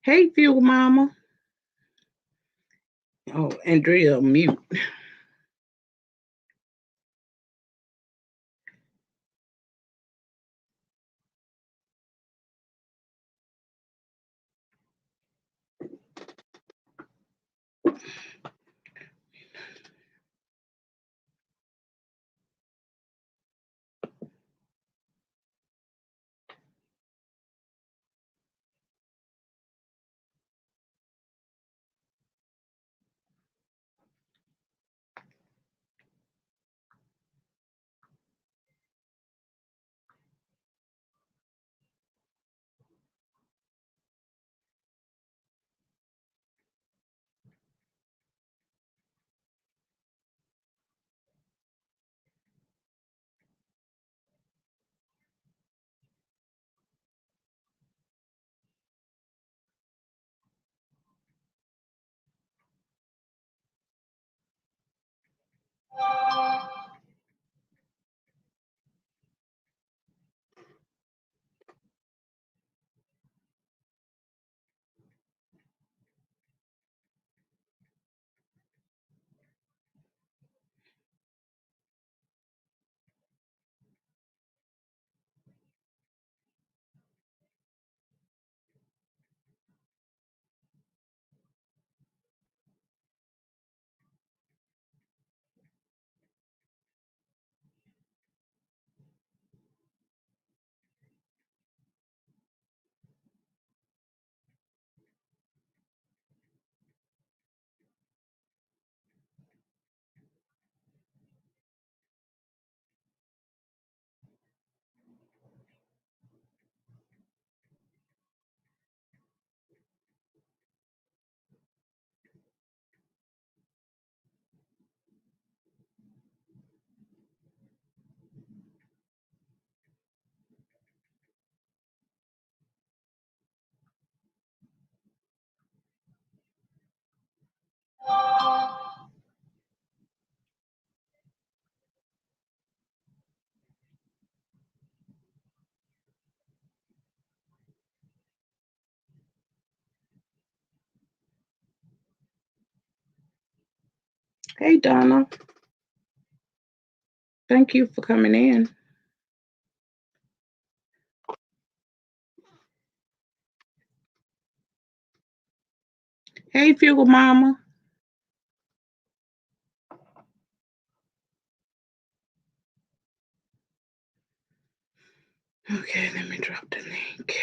Hey, Fuel Mama. Oh, Andrea, mute. Hey, Donna. Thank you for coming in. Hey, Fuel Mama. Okay, let me drop the link.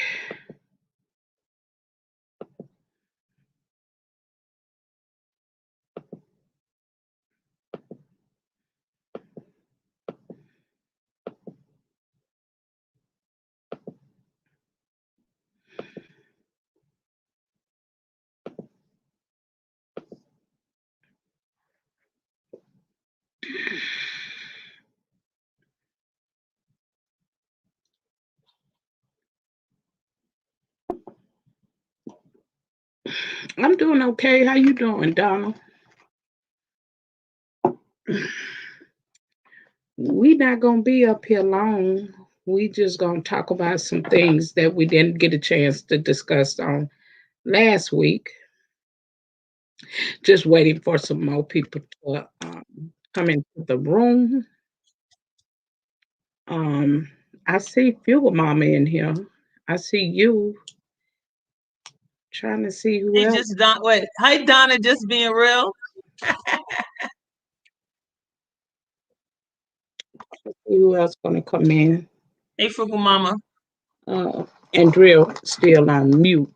I'm doing okay. How you doing, Donna? We not gonna be up here long. We just gonna talk about some things that we didn't get a chance to discuss on last week. Just waiting for some more people to come into the room. Um, I see Fuel Mama in here. I see you. Trying to see who He else. just Don. Wait, hi Donna, just being real. Who else gonna come in? Hey, Fugu Mama. Andrea still on mute.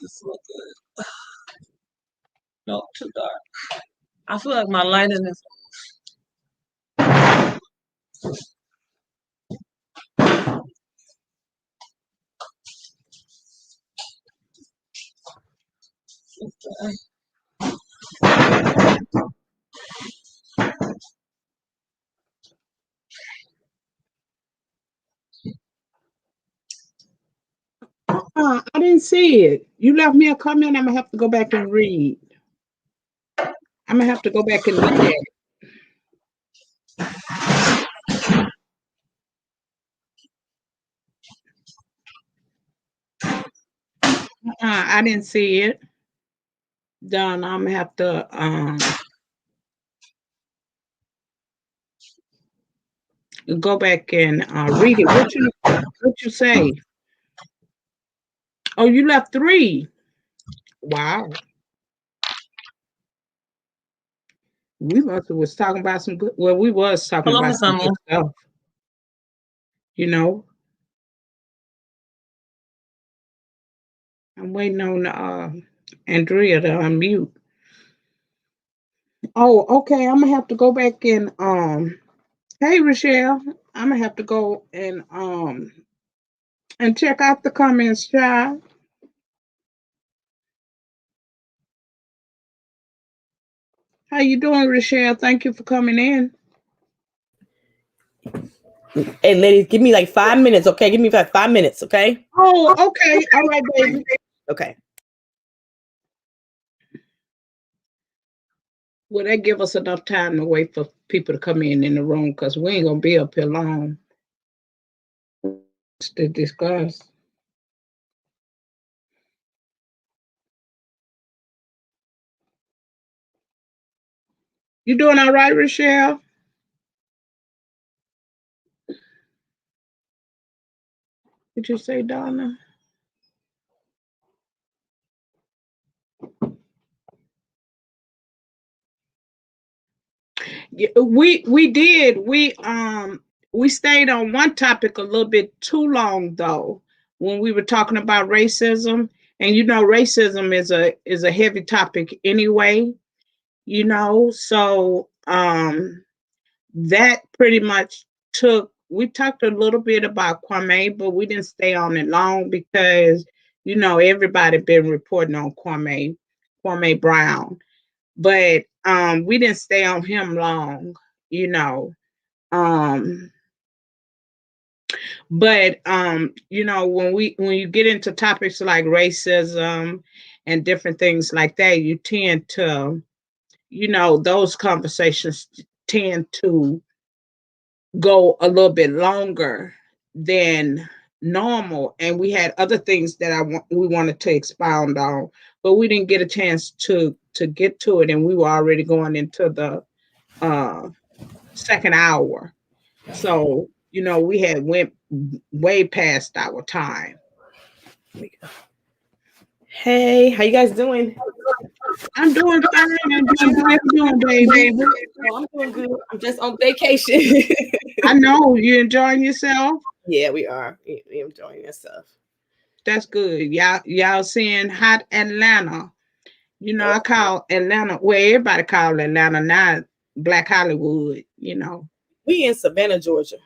This look good. No, too dark. I feel like my lighting is. Okay. I didn't see it. You left me a comment. I'm gonna have to go back and read. I'm gonna have to go back and look at it. I didn't see it. Done. I'm gonna have to go back and read it. What you say? Oh, you left 3. Wow. We must have was talking about some good. Well, we was talking Hello, about Miss some Summer. good stuff. You know, I'm waiting on Andrea to unmute. Oh, okay. I'm gonna have to go back and Hey, Rochelle. I'm gonna have to go and check out the comments, child. How you doing, Rochelle? Thank you for coming in. Hey, ladies, give me like 5 minutes, okay? Give me 5 minutes, okay? Oh, okay. All right, baby. Okay. Well, that give us enough time to wait for people to come in the room because we ain't gonna be up here long to discuss. You doing all right, Rochelle? Did you say Donna? Yeah, we did. We stayed on one topic a little bit too long though when we were talking about racism. And racism is a heavy topic anyway, so that pretty much we talked a little bit about Kwame, but we didn't stay on it long because everybody been reporting on Kwame Brown, but we didn't stay on him long, you know. Um but when you get into topics like racism and different things like that, you tend to, those conversations tend to go a little bit longer than normal, and we had other things that we wanted to expound on, but we didn't get a chance to get to it, and we were already going into the uh second hour, so we had went way past our time. Hey, how you guys doing? I'm doing fine, and how you doing, baby? Oh, I'm doing good. I'm just on vacation. I know you enjoying yourself. Yeah, we are. We enjoying yourself. That's good. Y'all seeing hot Atlanta. I call Atlanta, well, everybody call Atlanta now Black Hollywood. We in Savannah, Georgia.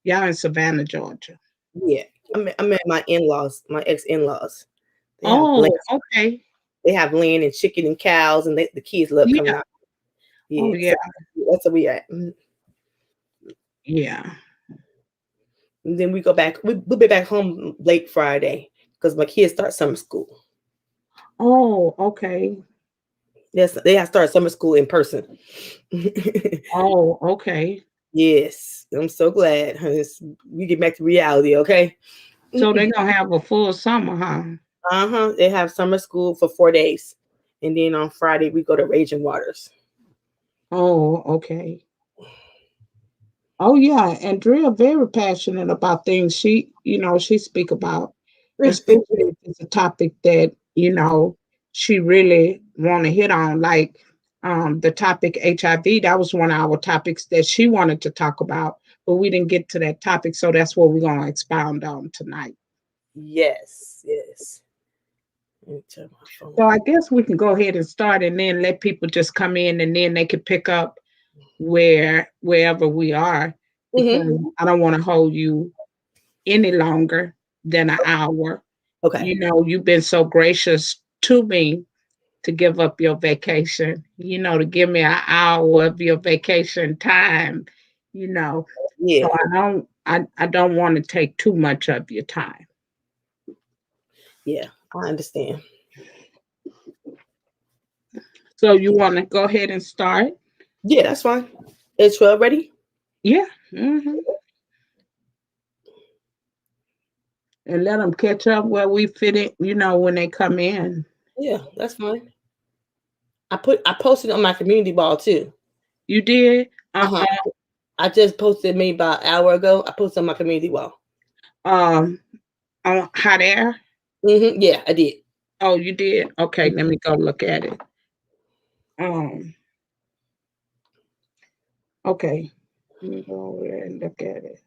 Y'all in Savannah, Georgia. Yeah, I'm at my in-laws, my ex-in-laws. Oh, okay. They have land and chicken and cows, and the kids love coming out. Yeah, oh yeah, so that's where we at. Yeah. And then we go back. We'll be back home late Friday because my kids start summer school. Oh, okay. Yes, they have started summer school in person. Oh, okay. Yes, I'm so glad. We get back to reality, okay? So they're gonna have a full summer, huh? They have summer school for 4 days, and then on Friday we go to Raging Waters. Oh, okay. Oh yeah, Andrea very passionate about things she speak about, especially if it's a topic that she really want to hit on, like the topic HIV. That was one of our topics that she wanted to talk about, but we didn't get to that topic, so that's what we're gonna expound on tonight. Yes. So I guess we can go ahead and start, and then let people just come in, and then they can pick up wherever we are, because I don't want to hold you any longer than an hour. Okay. You've been so gracious to me to give up your vacation, to give me an hour of your vacation time, Yeah. So I don't want to take too much of your time. Yeah, I understand. So you want to go ahead and start? Yeah, that's fine. Is 12 ready? Yeah. Mm-hmm. and let them catch up where we fit in, when they come in. Yeah, that's fine. I posted on my community wall too. You did? Uh-huh. I just posted maybe about an hour ago. I posted on my community wall. On hot air? Yeah, I did. Oh, you did? Okay, let me go look at it. Okay. Let me go over there and look at it.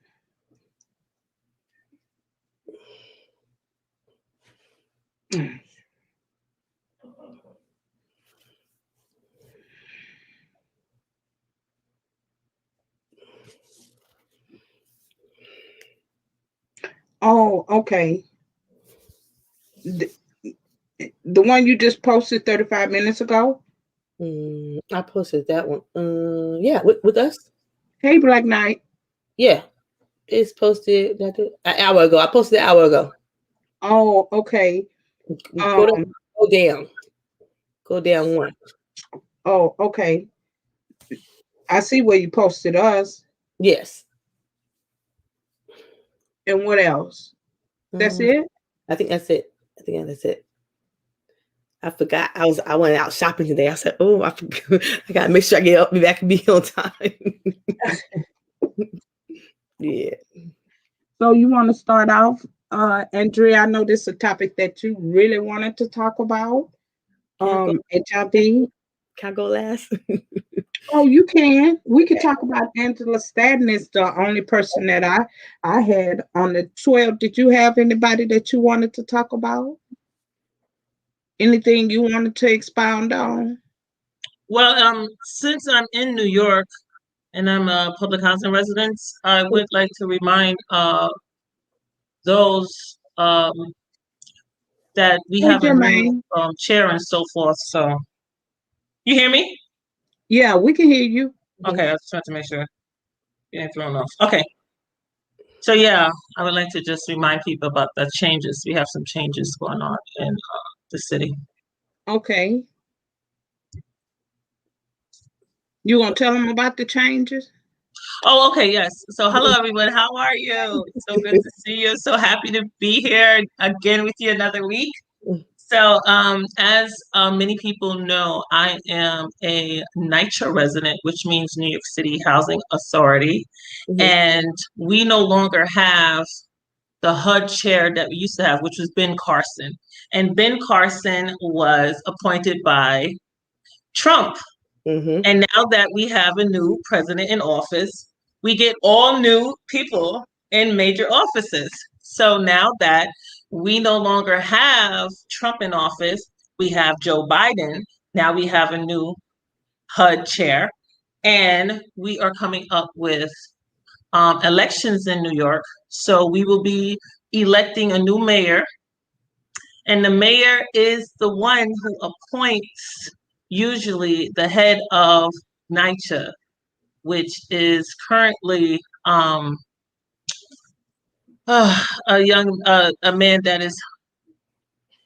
Oh, okay. The one you just posted 35 minutes ago? I posted that one. Yeah, with us. Hey, Black Knight. Yeah, it's posted an hour ago. I posted an hour ago. Oh, okay. Go down. Go down one. Oh, okay. I see where you posted us. Yes. And what else? That's it? I think that's it. I forgot. I went out shopping today. I said, "Oh, I forgot. I gotta make sure I get up and back and be on time." Yeah. So you want to start off, Andrea? I know this is a topic that you really wanted to talk about. HIV. Can I go last? Oh, you can. We could talk about Angela Staton is the only person that I had on the 12. Did you have anybody that you wanted to talk about? Anything you wanted to expound on? Well, since I'm in New York and I'm a public housing resident, I would like to remind those that we have a new chair and so forth. So, you hear me? Yeah, we can hear you. Okay, I was trying to make sure you ain't thrown off. Okay. So yeah, I would like to just remind people about the changes. We have some changes going on in the city. Okay. You gonna tell them about the changes? Oh, okay, yes. So hello everyone, how are you? So good to see you. So happy to be here again with you another week. So as many people know, I am a NYCHA resident, which means New York City Housing Authority. And we no longer have the HUD chair that we used to have, which was Ben Carson. And Ben Carson was appointed by Trump. And now that we have a new president in office, we get all new people in major offices. So now that we no longer have Trump in office, we have Joe Biden. Now we have a new HUD chair, and we are coming up with elections in New York. So we will be electing a new mayor, and the mayor is the one who appoints usually the head of NYCHA, which is currently a man that is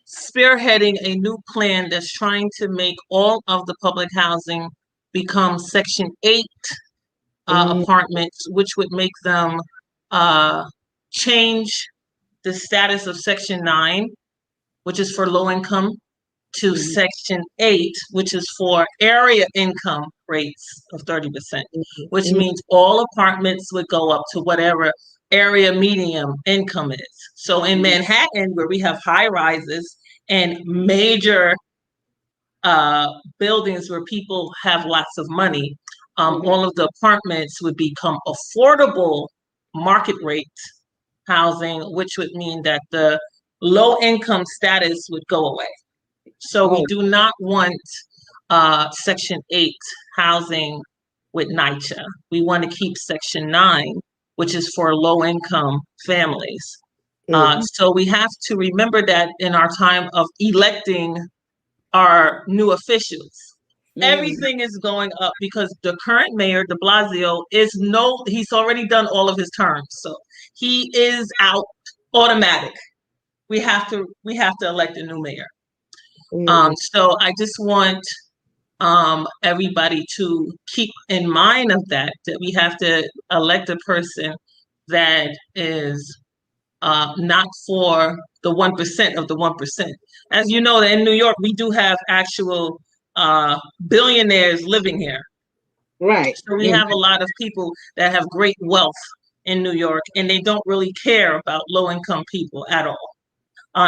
spearheading a new plan that's trying to make all of the public housing become Section 8 apartments, which would make them change the status of Section 9, which is for low income, to Section 8, which is for area income rates of 30%, which means all apartments would go up to whatever area medium income is. So in Manhattan, where we have high rises and major buildings where people have lots of money, all of the apartments would become affordable market rate housing, which would mean that the low income status would go away. So we do not want Section 8 housing with NYCHA. We want to keep Section 9, which is for low income families. So we have to remember that in our time of electing our new officials. Everything is going up because the current mayor, de Blasio, he's already done all of his terms. So he is out automatic. We have to elect a new mayor. So I just want everybody to keep in mind of that we have to elect a person that is not for the 1% of the 1%. As you know, in New York, we do have actual billionaires living here. Right. So we have a lot of people that have great wealth in New York, and they don't really care about low-income people at all.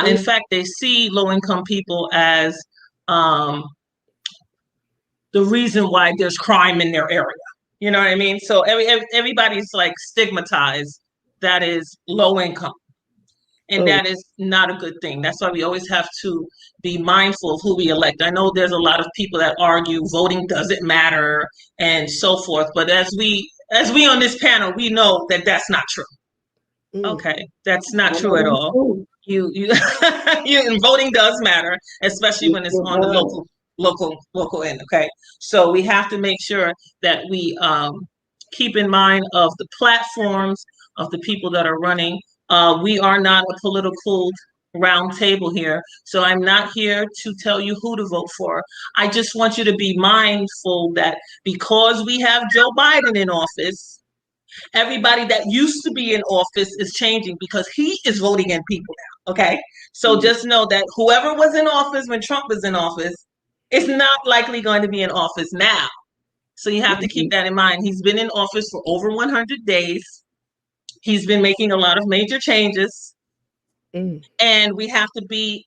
In fact, they see low-income people as the reason why there's crime in their area. You know what I mean? So everybody's like stigmatized that is low income. And that is not a good thing. That's why we always have to be mindful of who we elect. I know there's a lot of people that argue voting doesn't matter and so forth. But as we on this panel, we know that that's not true. Okay, that's not true at all. You and voting does matter, especially when it's on the local end. Okay, so we have to make sure that we keep in mind of the platforms of the people that are running. We are not a political round table here, so I'm not here to tell you who to vote for. I just want you to be mindful that because we have Joe Biden in office, everybody that used to be in office is changing because he is voting in people now. Okay, so just know that whoever was in office when Trump was in office is not likely going to be in office now. So you have to keep that in mind. He's been in office for over 100 days. He's been making a lot of major changes. And we have to be,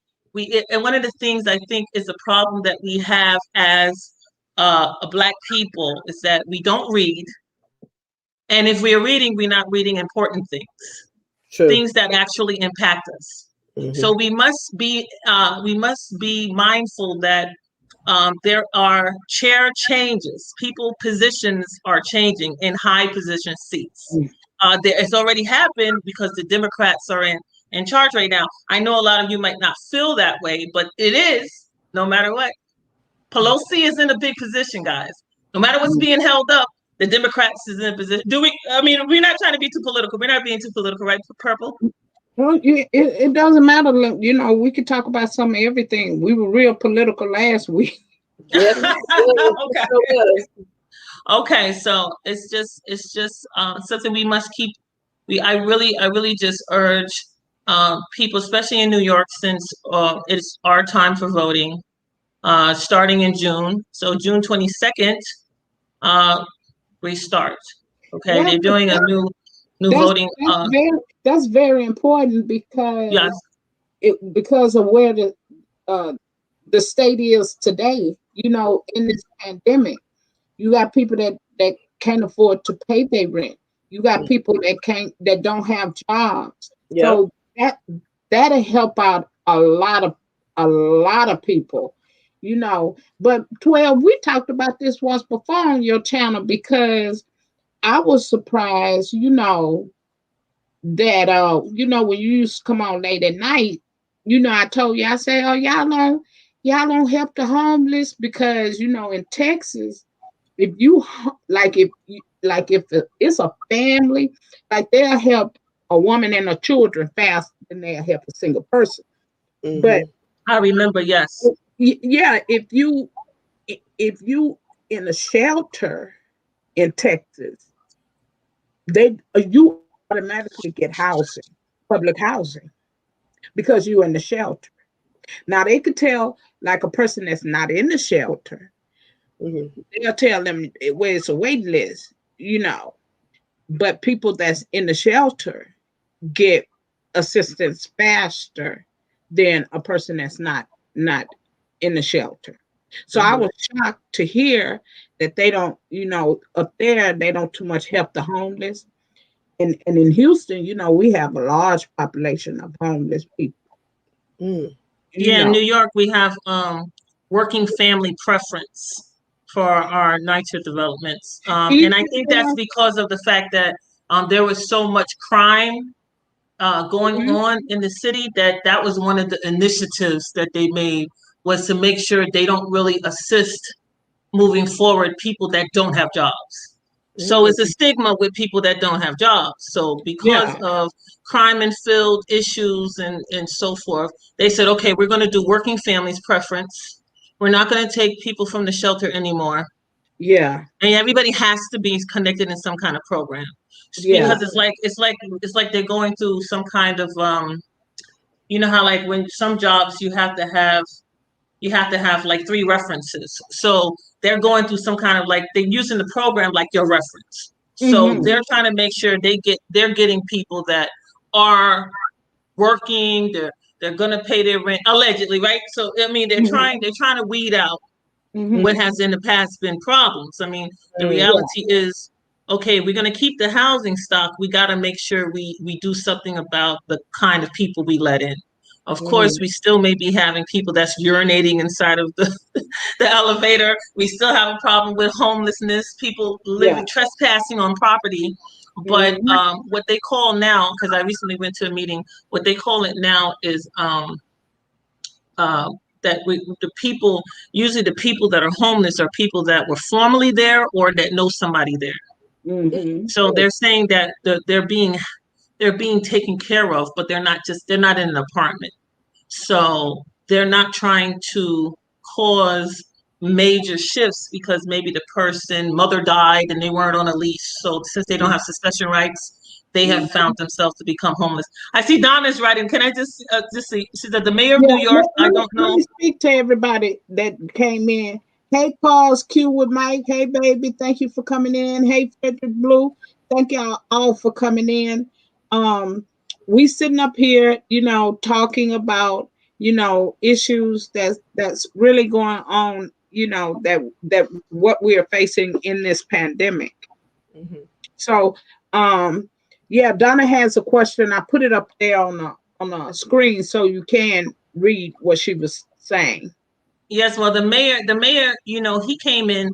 and one of the things I think is a problem that we have as a Black people is that we don't read. And if we're reading, we're not reading important things, things that actually impact us. So we must be mindful that there are chair changes. People positions are changing in high position seats. It's already happened because the Democrats are in charge right now. I know a lot of you might not feel that way, but it is, no matter what. Pelosi is in a big position, guys. No matter what's being held up, the Democrats is in a position. We're not trying to be too political. We're not being too political, right, Purple? Well, it doesn't matter. You know, we could talk about some of everything. We were real political last week. Okay, so it's just something we must keep. I really just urge people, especially in New York, since it's our time for voting, starting in June. So June 22nd, we start. Okay, they're doing a new voting. That's very important because because of where the state is today. You know, in this pandemic, you got people that can't afford to pay their rent. You got people that don't have jobs. So that'll help out a lot of people. You know, but 12, we talked about this once before on your channel because I was surprised, you know, that you know, when you used to come on late at night, you know, I told you, I said, oh, y'all don't help the homeless because, you know, in Texas, if it's a family, like they'll help a woman and her children faster than they'll help a single person. But I remember, yes. Yeah, if you in a shelter in Texas, you automatically get housing, public housing, because you're in the shelter. Now they could tell like a person that's not in the shelter, they'll tell them where it's a waiting list, you know. But people that's in the shelter get assistance faster than a person that's not in the shelter. So I was shocked to hear that they don't, you know, up there, they don't too much help the homeless. And in Houston, you know, we have a large population of homeless people. In New York, we have working family preference for our nicer developments. And I think that's because of the fact that there was so much crime going on in the city that was one of the initiatives that they made, was to make sure they don't really assist moving forward people that don't have jobs. So it's a stigma with people that don't have jobs. So because of crime and filled issues and so forth, they said, okay, we're going to do working families preference. We're not going to take people from the shelter anymore. Yeah. And everybody has to be connected in some kind of program, Yeah. because it's like they're going through some kind of you know how like when some jobs you have to have like 3 references. So they're going through some kind of like they're using the program like your reference. So Mm-hmm. they're trying to make sure they're getting people that are working, they're gonna pay their rent allegedly, right? So I mean they're trying to weed out Mm-hmm. what has in the past been problems. I mean, the Mm. Yeah. reality is, okay, we're going to keep the housing stock. We got to make sure we do something about the kind of people we let in. Of course, Mm-hmm. we still may be having people that's urinating inside of the elevator. We still have a problem with homelessness, people Yeah. living trespassing on property. But Mm-hmm. what they call now, because I recently went to a meeting, what they call it now is uh, the people, usually the people that are homeless are people that were formerly there or that know somebody there. Mm-hmm. So they're saying that they're being taken care of, but they're not in an apartment. So they're not trying to cause major shifts because maybe the person mother died and they weren't on a lease. So since they don't have succession rights, they have found themselves to become homeless. I see Donna's writing. Can I just see? She said the mayor of Yeah, New York. I don't let know. me speak to everybody that came in. Hey, Pause Q with Mike. Hey, baby. Thank you for coming in. Hey, Frederick Blue. Thank y'all all for coming in. Um, we sitting up here, talking about, issues that's really going on, that what we are facing in this pandemic. Mhm. So, yeah, Donna has a question. I put it up there on the screen so you can read what she was saying. Yes, well, the mayor, he came in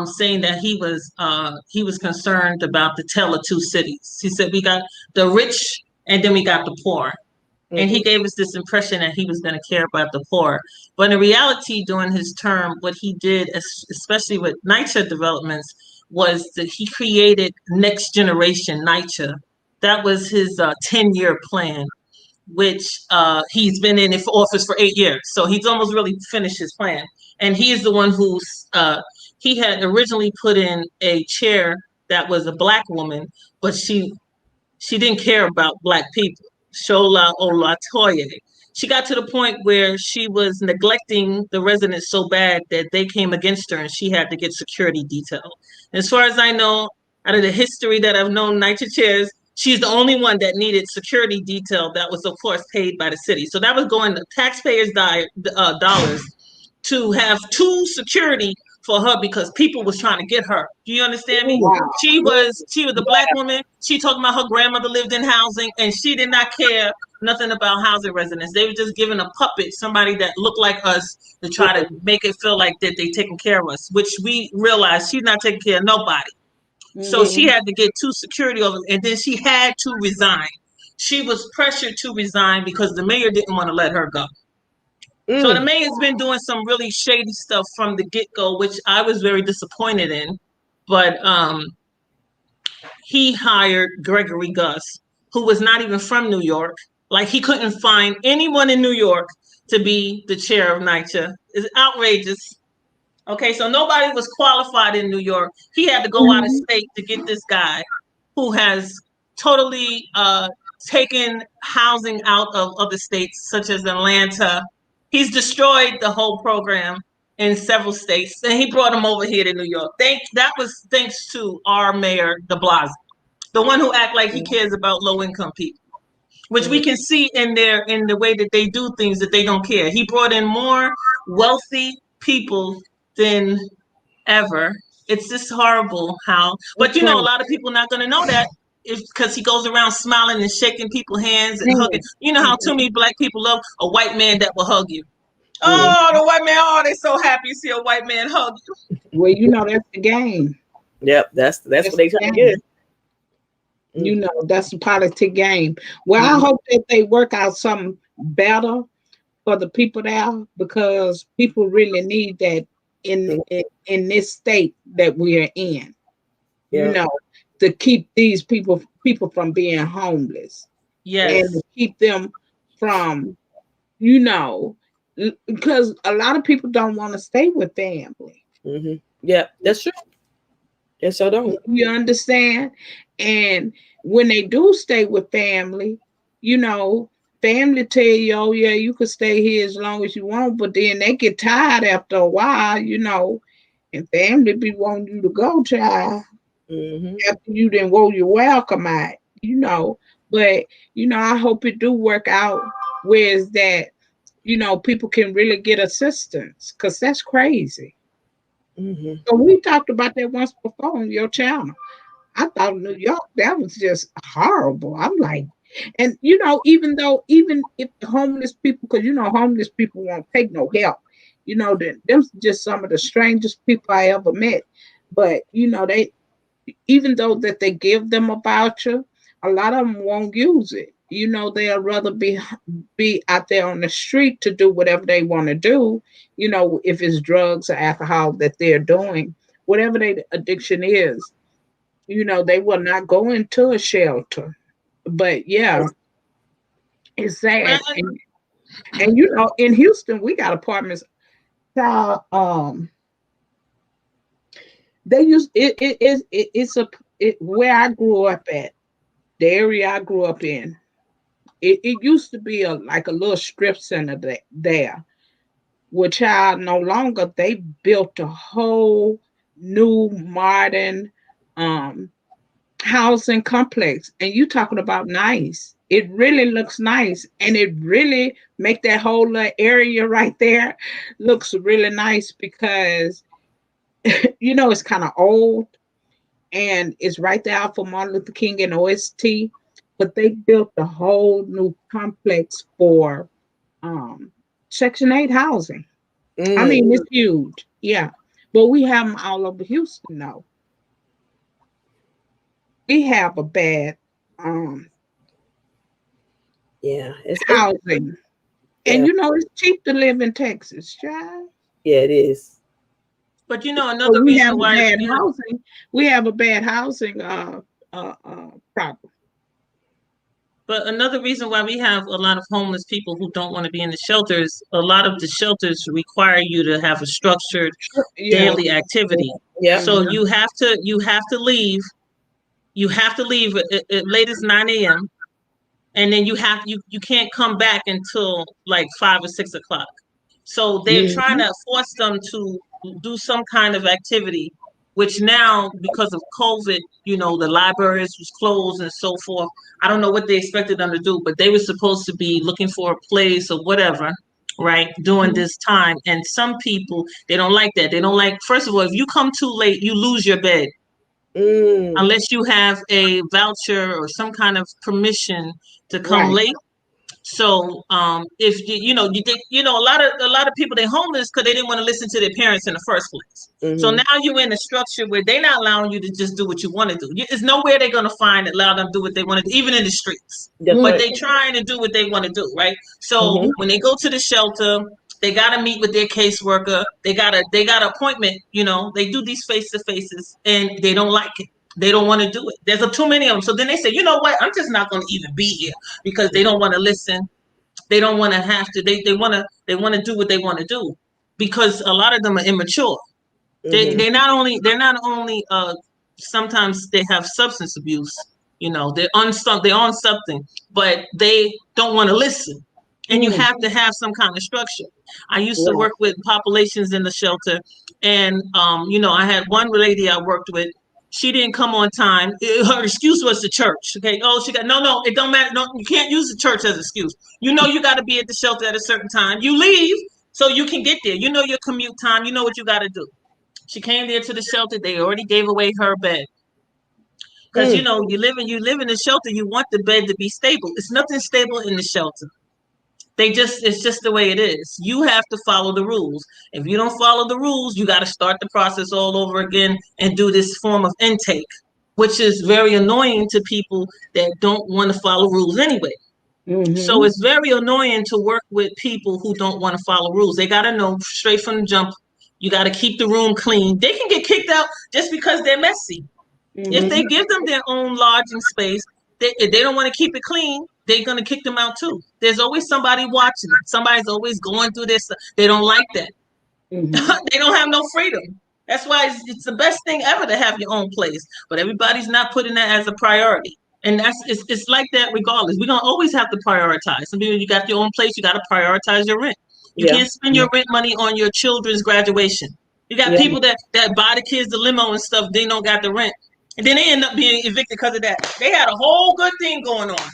saying that he was concerned about the tale of two cities. He said we got the rich and then we got the poor. And he Mhm. gave us this impression that he was going to care about the poor. But in reality, during his term, what he did, especially with NYCHA developments, was that he created next generation NYCHA. That was his 10-year plan, which he's been in for office for 8 years. So he's almost really finished his plan. And he is the one he had originally put in a chair that was a black woman, but she didn't care about black people. Shola Olatoye. She got to the point where she was neglecting the residents so bad that they came against her and she had to get security detail. As far as I know, out of the history that I've known NYCHA chairs, she's the only one that needed security detail that was, of course, paid by the city. So that was going to taxpayers' dollars to have two security for her because people was trying to get her. Do you understand me? Ooh. Wow. She was a black woman. She talking about her grandmother lived in housing and she did not care nothing about housing residents. They were just giving a puppet, somebody that looked like us, to try to make it feel like that they taking care of us, which we realized she's not taking care of nobody. So Mm-hmm. she had to get two security over, and then she had to resign. She was pressured to resign because the mayor didn't want to let her go. So the Mm. mayor's been doing some really shady stuff from the get-go, which I was very disappointed in. But he hired Gregory Gus, who was not even from New York. Like he couldn't find anyone in New York to be the chair of NYCHA. It's outrageous. Okay, so nobody was qualified in New York. He had to go out of Mm-hmm. state to get this guy who has totally taken housing out of other states, such as Atlanta. He's destroyed the whole program in several states, and he brought him over here to New York. That was thanks to our mayor, De Blasio, the one who act like he cares about low income people, which we can see in the way that they do things that they don't care. He brought in more wealthy people than ever. It's just horrible how, but That's a right. lot of people not going to know that because he goes around smiling and shaking people's hands and hugging. You know how too many black people love a white man that will hug you. Mm. Oh, the white man! Oh, they so happy to see a white man hug you. Well, that's the game. Yep, that's what That's they the trying to game. get. Mm. That's a politic game. Well, I Mhm. hope that they work out something better for the people there because people really need that in Mm. in this state that we are in. You Yeah. know, to keep these people from being homeless and to Yes. keep them from, you know, because a lot of people don't want to stay with family. Mhm. Yeah, that's true. Yes, I don't. You understand? And when they do stay with family, you know, family tell you, oh yeah, you could stay here as long as you want, but then they get tired after a while, and family be wanting you to go, child, Mm-hmm. after you then wore your welcome out. But I hope it do work out where is that, people can really get assistance, because that's crazy. Mm-hmm. So we talked about that once before on your channel. I thought New York, that was just horrible. I'm like, and even if the homeless people, because homeless people won't take no help. Them just some of the strangest people I ever met. But they, even though that they give them a voucher, a lot of them won't use it. They'll rather be out there on the street to do whatever they want to do. If it's drugs or alcohol that they're doing, whatever their addiction is, they will not go into a shelter. But yeah, it's Well, sad. And in Houston, we got apartments. So, they use it's where I grew up at, the area I grew up in. It used to be like a little strip center there, which no longer. They built a whole new modern um housing complex, and you talking about nice. It really looks nice, and it really make that whole little area right there looks really nice, because it's kind of old, and it's right there off of Martin Luther King and OST. But they built a whole new complex for um Section 8 housing. I Mm. mean, it's huge. Yeah. But we have them all over Houston now. We have a bad um Yeah, it's housing. And yeah, it's cheap to live in Texas, child. yeah, it is. but So another reason why we have a bad housing problem. but another reason why we have a lot of homeless people who don't want to be in the shelters, a lot of the shelters require you to have a structured Yeah. daily activity. Yeah. So Mhm. you have to leave at latest 9 a.m. and then you can't come back until like 5 or 6 o'clock. So they're trying Mhm. to force them to do some kind of activity, which now because of COVID, the libraries was closed and so forth. I don't know what they expected them to do, but they were supposed to be looking for a place or whatever, right, during Mhm. this time. And some people, they don't like that. They don't like, first of all, if you come too late, you lose your bed Mm. unless you have a voucher or some kind of permission to come Right. late. So if a lot of people they're homeless because they didn't want to listen to their parents in the first place. So Mm-hmm. now you're in a structure where they're not allowing you to just do what you want to do. There's nowhere they're gonna find that allow them to do what they want to do, even in the streets. That's But right. they trying to do what they want to do, right? So Mm-hmm. when they go to the shelter, they gotta meet with their caseworker. They got an appointment. They do these face to faces, and they don't like it. They don't want to do it. There's too many of them. So then they say, you know what? I'm just not going to even be here because they don't want to listen. They don't want to have to. They want to do what they want to do because a lot of them are immature. They Mm-hmm. they not only they're not only sometimes they have substance abuse. They're on something, but they don't want to listen. And you Mm. have to have some kind of structure. I used to Right. work with populations in the shelter, and I had one lady I worked with. She didn't come on time. Her excuse was the church. Okay. Oh, she got no. It don't matter. No, you can't use the church as excuse. You got to be at the shelter at a certain time. You leave so you can get there. Your commute time. You know what you got to do. She came there to the shelter. They already gave away her bed because Mm. you live in the shelter. You want the bed to be stable. It's nothing stable in the shelter. It's just the way it is. You have to follow the rules. If you don't follow the rules, you got to start the process all over again and do this form of intake, which is very annoying to people that don't want to follow rules anyway. So Mhm. it's very annoying to work with people who don't want to follow rules. They got to know straight from the jump. You got to keep the room clean. They can get kicked out just because they're messy. If they Mhm. give them their own lodging space, if they don't want to keep it clean, they're going to kick them out too. There's always somebody watching them. Somebody's always going through this. They don't like that. Mhm. They don't have no freedom. That's why it's the best thing ever to have your own place. But everybody's not putting that as a priority. And it's like that regardless. We're gonna always have to prioritize. I mean, you got your own place, you gotta prioritize your rent. You Yeah. can't spend your rent money on your children's graduation. You got Yeah. people that buy the kids the limo and stuff, they don't got the rent. And then they end up being evicted because of that. They had a whole good thing going on.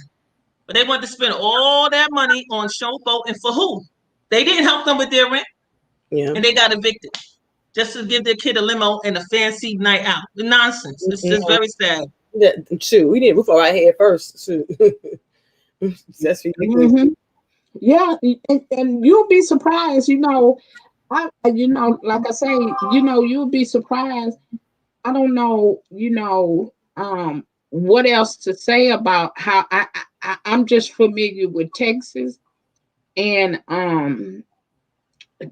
But they want to spend all that money on showboat, and for who? They didn't help them with their rent, Yeah. and they got evicted just to give their kid a limo and a fancy night out. The nonsense. It's just very sad. Yeah, shoot, we didn't roof over our head first. Shoot. That's ridiculous. Mhm. Yeah, and you'll be surprised. Like I say, you'll be surprised. I don't know, what else to say about how I'm just familiar with Texas, and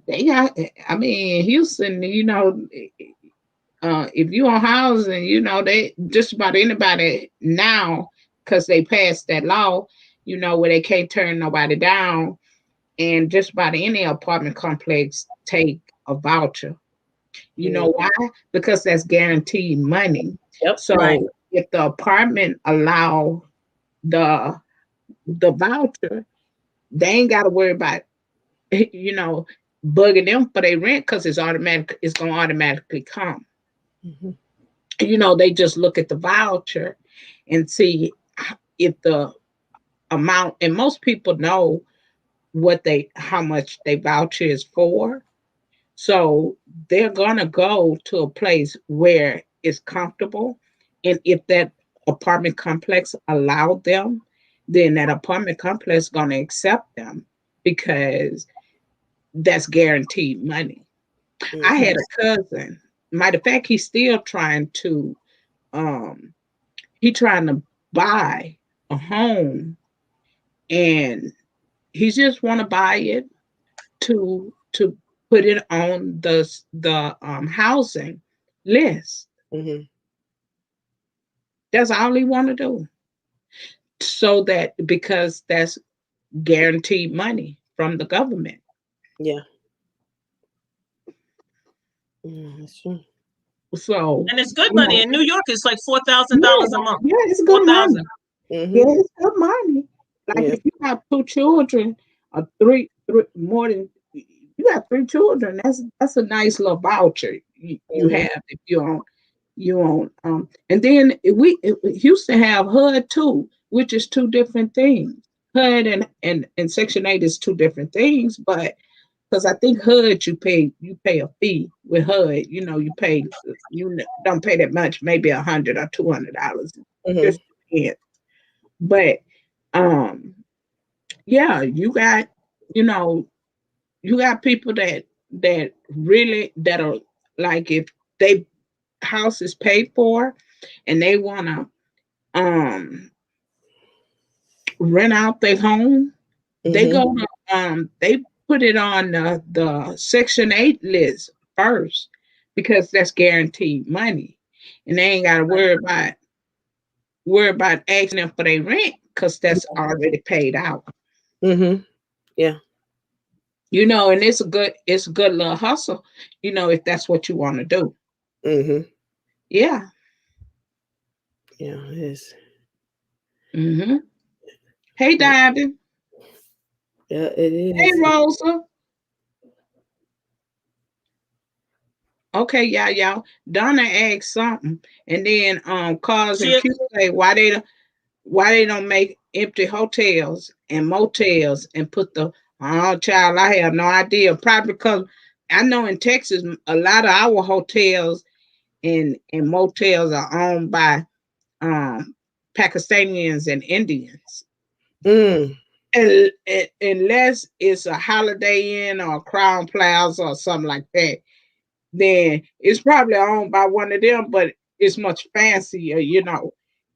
they got. I mean, Houston. If you on housing, they just about anybody now, because they passed that law, where they can't turn nobody down, and just about any apartment complex take a voucher. You know why? Because that's guaranteed money. Yep. So Right. if the apartment allow the voucher, they ain't got to worry about bugging them for their rent, because it's automatic. It's gonna automatically come. Mhm. They just look at the voucher and see if the amount. And most people know how much they voucher is for. So they're gonna go to a place where it's comfortable, and if that apartment complex allowed them, then that apartment complex gonna accept them, because that's guaranteed money. I Mhm. had a cousin. Matter of fact, he's still um trying to buy a home, and he just want to buy it to put it on the housing list. Mhm. That's all he want to do. So that, because that's guaranteed money from the government. Yeah. That's true. So, And it's good you money. know, In New York, it's like $4,000 yeah, a month. yeah, it's Four good thousand. money. Yeah, Mhm. it's good money. Like Yeah. if you have two children, or three more than you got three children, that's a nice little voucher you Mhm. have if and then Houston have HUD too, which is two different things. HUD and Section 8 is two different things, but because I think HUD you pay a fee with HUD, don't pay that much, maybe $100 or $200. Mhm. Just depends. But um yeah, you know you got people that really that are, like, if they house is paid for and they want to um rent out their home, they Mhm. go to they put it on the Section 8 list first, because that's guaranteed money, and they ain't got to worry about asking them for their rent, because that's already paid out. Mhm. Yeah. And it's a good little hustle, if that's what you want to do. Mhm. Yeah. Yeah. It is. hmm Hey, Yeah. Diamond. Yeah. It Hey, is. Rosa. Okay, y'all. Donna asked something, and then Cars and She Q say why they don't make empty hotels and motels and put the. Oh, child, I have no idea. Probably because I know in Texas a lot of our hotels and motels are owned by um Pakistanians and Indians. Mm. Unless it's a Holiday Inn or a Crown Plaza or something like that, then it's probably owned by one of them, but it's much fancier.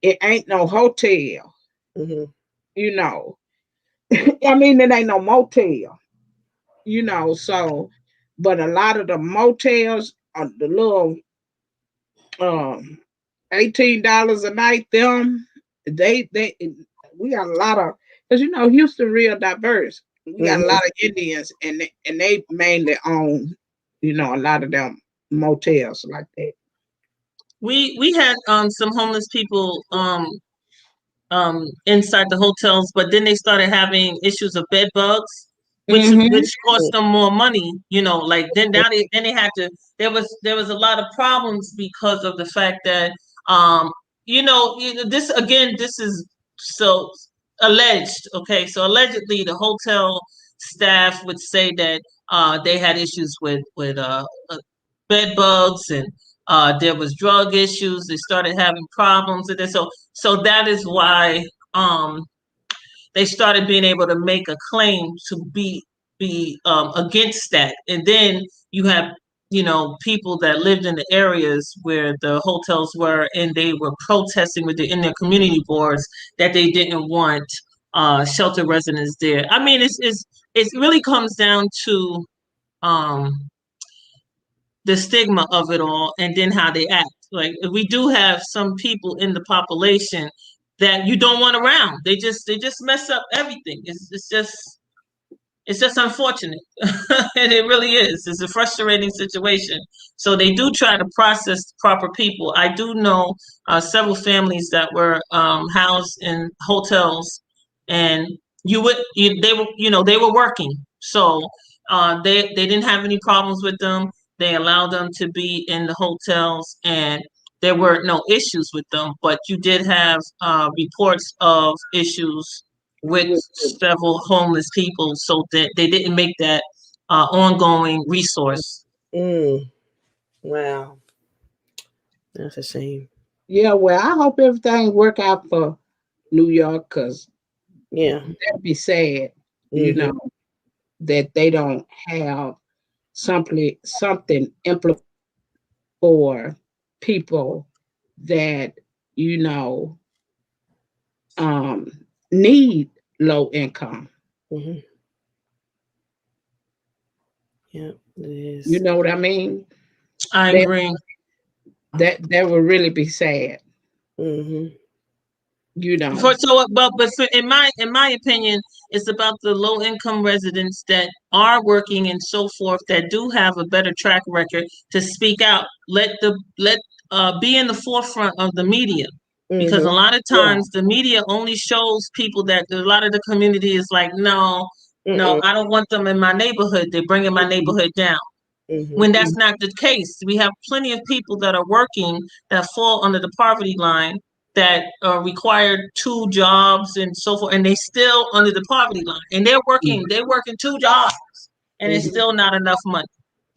It ain't no hotel, Mhm. you know. I mean, it ain't no motel, so, but a lot of the motels are the little um $18 a night, they we got a lot of, because Houston real diverse. We got a Mhm. lot of Indians, and they mainly own, a lot of them. motels like that. We had some homeless people inside the hotels, but then they started having issues of bed bugs, Mm-hmm. which cost them more money. Like then they had to. There was a lot of problems because of the fact that this again, this is so alleged. Okay, so allegedly the hotel staff would say that they had issues with bed bugs, and there was drug issues. They started having problems with it. So that is why um, they started being able to make a claim to be against that. And then you have people that lived in the areas where the hotels were, and they were protesting in their community boards that they didn't want shelter residents there. I mean, it really comes down to um, the stigma of it all, and then how they act. Like, we do have some people in the population that you don't want around. They just mess up everything. It's just unfortunate. And it really is. It's a frustrating situation. So they do try to process proper people. I do know several families that were housed in hotels, and they were working. So they didn't have any problems with them. They allowed them to be in the hotels, and there were no issues with them. But you did have reports of issues with several homeless people, so that they didn't make that ongoing resource. Wow, that's a shame. Yeah, well, I hope everything work out for New York, because Yeah. that'd be sad, you Mhm. know, that they don't have something implement for people that, you know, um, need low income. Mhm. Yeah, it You is. know what I mean? I That agree. that would really be sad, Mhm. you know. But in my opinion, it's about the low income residents that are working and so forth, that do have a better track record to speak out. Let be in the forefront of the media, because a Mhm. lot of Yeah. times the media only shows people that a lot of the community is like, no, no, Mm-mm. I don't want them in my neighborhood. They're bringing my Mhm. neighborhood down. Mhm. When that's not the case. We have plenty of people that are working that fall under the poverty line, that are required two jobs and so forth, and they still under the poverty line, and they're working two jobs, and it's Mhm. still not enough money.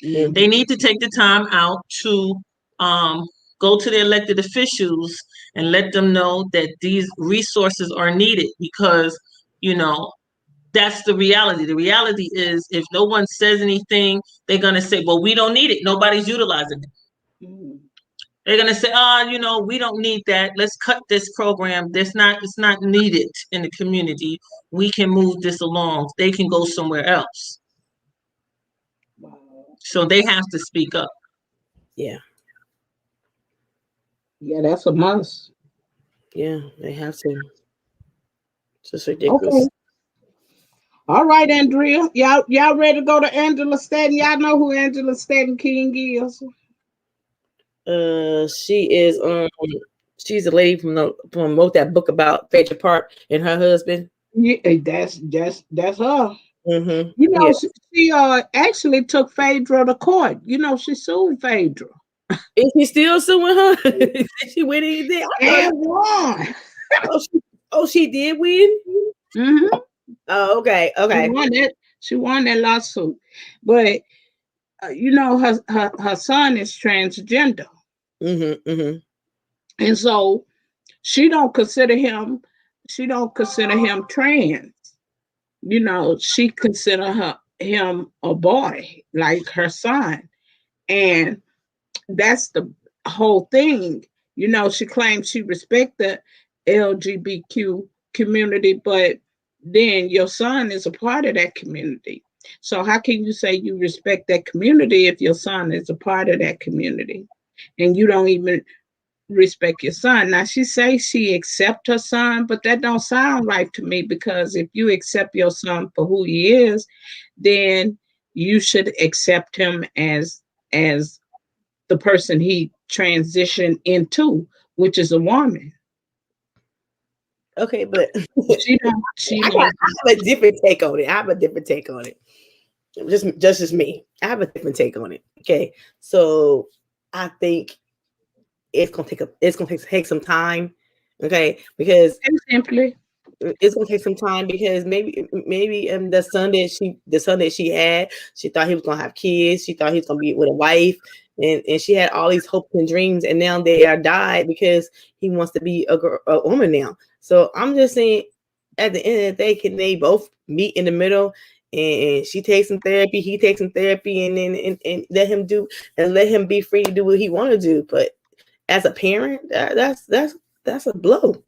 Mhm. They need to take the time out to um, go to the elected officials and let them know that these resources are needed, because you know that's the reality. The reality is, if no one says anything, they're going to say, well, we don't need it. Nobody's utilizing it. Mhm. They're going to say, we don't need that. Let's cut this program. It's not needed in the community. We can move this along. They can go somewhere else. Wow. So they have to speak up. Yeah. Yeah, that's a must. Yeah. They have to. It's just Okay. ridiculous. All right, Andrea. Y'all ready to go to Angela Stanton? Y'all know who Angela Stanton King is? She is she's a lady from wrote that book about Phaedra Park and her husband. Yeah, that's her. Mm-hmm. You know, Yeah. she actually took Phaedra to court. You know, she sued Phaedra Is he still suing her? She win anything? I thought. and won. Oh, she did win. Hmm. Oh, okay. She Okay. won that. She won that lawsuit, but you know, her son is transgender, Mm-hmm. Mm-hmm. and so she don't consider him. She don't consider him trans. You know, she consider him a boy, like her son, and that's the whole thing. You know, she claims she respect the LGBTQ community, but then your son is a part of that community. So how can you say you respect that community if your son is a part of that community and you don't even respect your son? Now she says she accept her son, but that don't sound right to me, because if you accept your son for who he is, then you should accept him as the person he transitioned into, which is a woman. Okay, but She don't. She I don't. have a different take on it. I have a different take on it. Just as me. I have a different take on it. Okay, so I think it's gonna take some time. Okay, because Simply. it's gonna take some time because maybe the son that she had, she thought he was gonna have kids. She thought he was gonna be with a wife, and she had all these hopes and dreams, and now they are died because he wants to be a woman now. So I'm just saying, at the end of the day, can they both meet in the middle? And she takes some therapy, he takes some therapy, and then and let him be free to do what he want to do. But as a parent, that's a blow.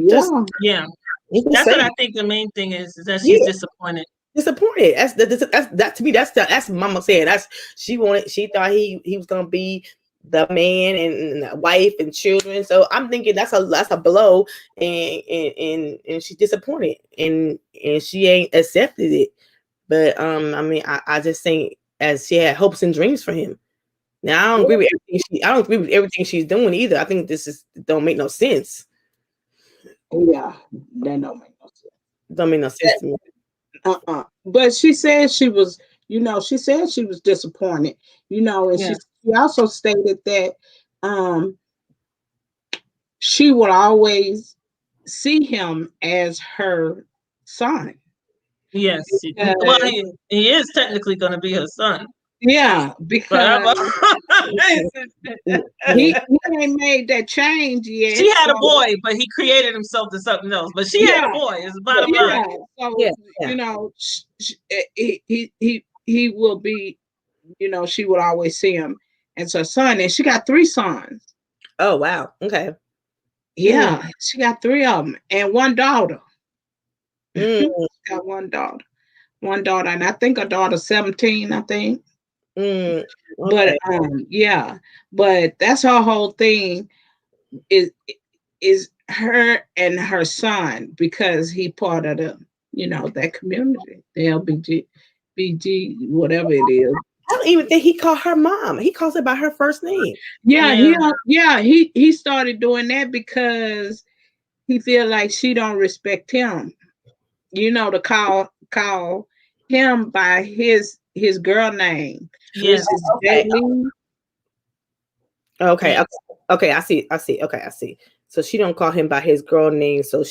Just Yeah. Yeah. just That's what saying. I think the main thing is that she's Yeah. disappointed. Disappointed. That to me. That's Mama said. She thought he was gonna be the man and the wife and children. So I'm thinking that's a blow, and she's disappointed, and she ain't accepted it. But I mean, I just think as she had hopes and dreams for him. Now I don't agree with everything she's doing either. I think don't make no sense. Yeah. That don't make no sense. Don't make no sense to me. But she said she was, she said she was disappointed, and Yeah. she also stated that um she would always see him as her son. Yes. Well, Because, he is technically going to be her son. yeah, But because he ain't made that change she yet. had a So boy, but he created himself to something else. But she had a yeah, boy. Is the bottom yeah. line. So Yeah, yeah. he will be, she would always see him as her son, and she got three sons. Oh wow. Okay. Mm, Yeah, she got three of them and one daughter. mm, Got one daughter, and I think her daughter's 17. I think, mm. but Okay. yeah, but that's her whole thing is is her and her son because he part of the that community, the BG, whatever it is. I don't even think he called her mom. He calls her by her first name. Yeah, Yeah. he started doing that because he feel like she don't respect him. To call him by his girl name, which Yes. is Okay. Jaylene. Okay. Yes. Okay. I see. I see. Okay. I see. So she don't call him by his girl name. So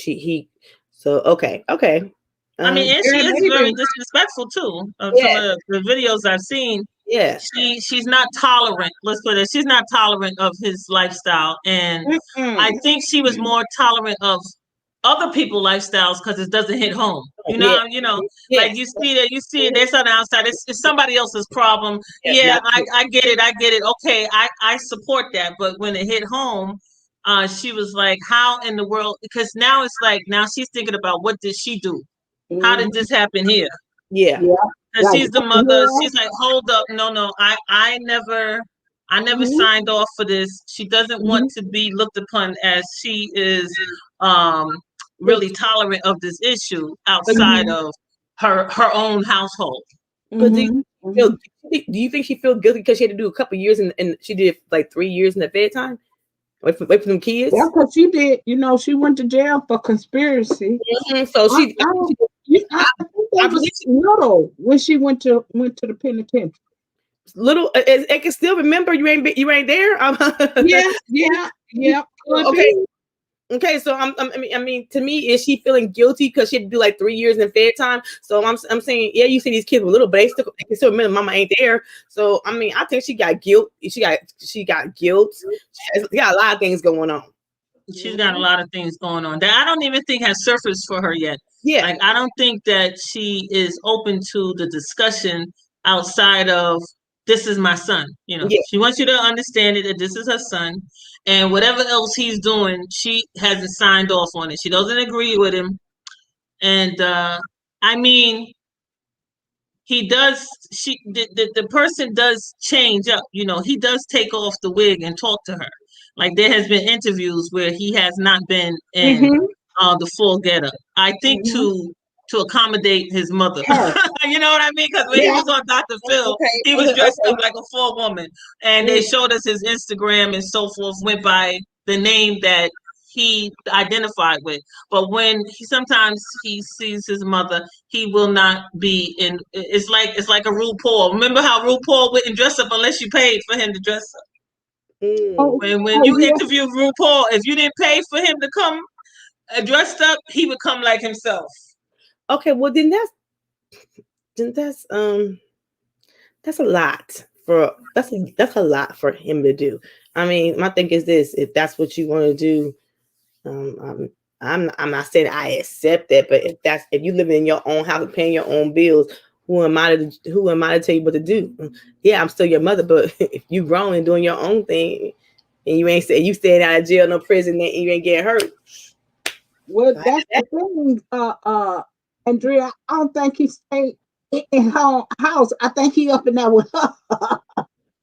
okay. Okay. I mean, and she Girl, is they very didn't. disrespectful too. Some Yeah. of the videos I've seen, Yeah. she's not tolerant. Let's put it. She's not tolerant of his lifestyle, and I Mm-mm. think she was more tolerant of other people's lifestyles because it doesn't hit home. Yeah. Like Yes. you see it. There's on the outside. It's somebody else's problem. Yes. Yeah, I get it. I get it. Okay, I support that. But when it hit home, she was like, "How in the world?" Because now it's like now she's thinking about what did she do? How did Mhm. this happen here? Yeah. Yeah. Because Like, she's the mother. She's like, hold up, no, I never mhm, signed off for this. She doesn't want mhm. to be looked upon as she is um But really tolerant of this issue but outside of her own household. but do you Mhm, feel mhm. do you think she feel guilty because she had to do a couple years and she did like 3 years in the Fed time? Wait for them Yeah, kids. because she did. She went to jail for conspiricy. So I, I, I think I they believe was little when she went to the penitentiary. little. I can still remember you ain't there. Yeah, yeah, yeah. Could Okay. be. Okay, so I mean, to me, is she feeling guilty because she had to do like 3 years in Fed time? So I'm saying, yeah, you see these kids were little, but they can still remember Mama ain't there. So I mean, I think she got guilt. She got guilt. She got a lot of things going on. She's got a Mhm, lot of things going on that I don't even think has surfaced for her yet. Yeah, Like I don't think that she is open to the discussion outside of this is my son. yeah. She wants you to understand it that this is her son, and whatever else he's doing, she hasn't signed off on it. She doesn't agree with him, and I mean, he does. The person does change up. He does take off the wig and talk to her. Like there has been interviews where he has not been in mhm, the full getup. I think mhm. to to accommodate his mother. Her. You know what I mean? Because when he Yeah. was on Dr. Phil, Okay. he was dressed Okay. up like a full woman. And they showed us his Instagram and so forth, went by the name that he identified with. But when sometimes he sees his mother, he will not be in. It's like a RuPaul. Remember how RuPaul wouldn't dress up unless you paid for him to dress up. Oh, When you yeah. interview RuPaul, if you didn't pay for him to come dressed up, he would come like himself. Okay, well then that's a lot that's a lot for him to do. I mean, my thing is this: if that's what you want to do, I'm not saying I accept that, but if you live in your own house and paying your own bills, who am I to tell you what to do? Yeah, I'm still your mother, but if you grown and doing your own thing, and you staying out of jail, no prison, and you ain't getting hurt. Well, that's the thing, Andrea. I don't think he stayed in her house. I think he up in there with her.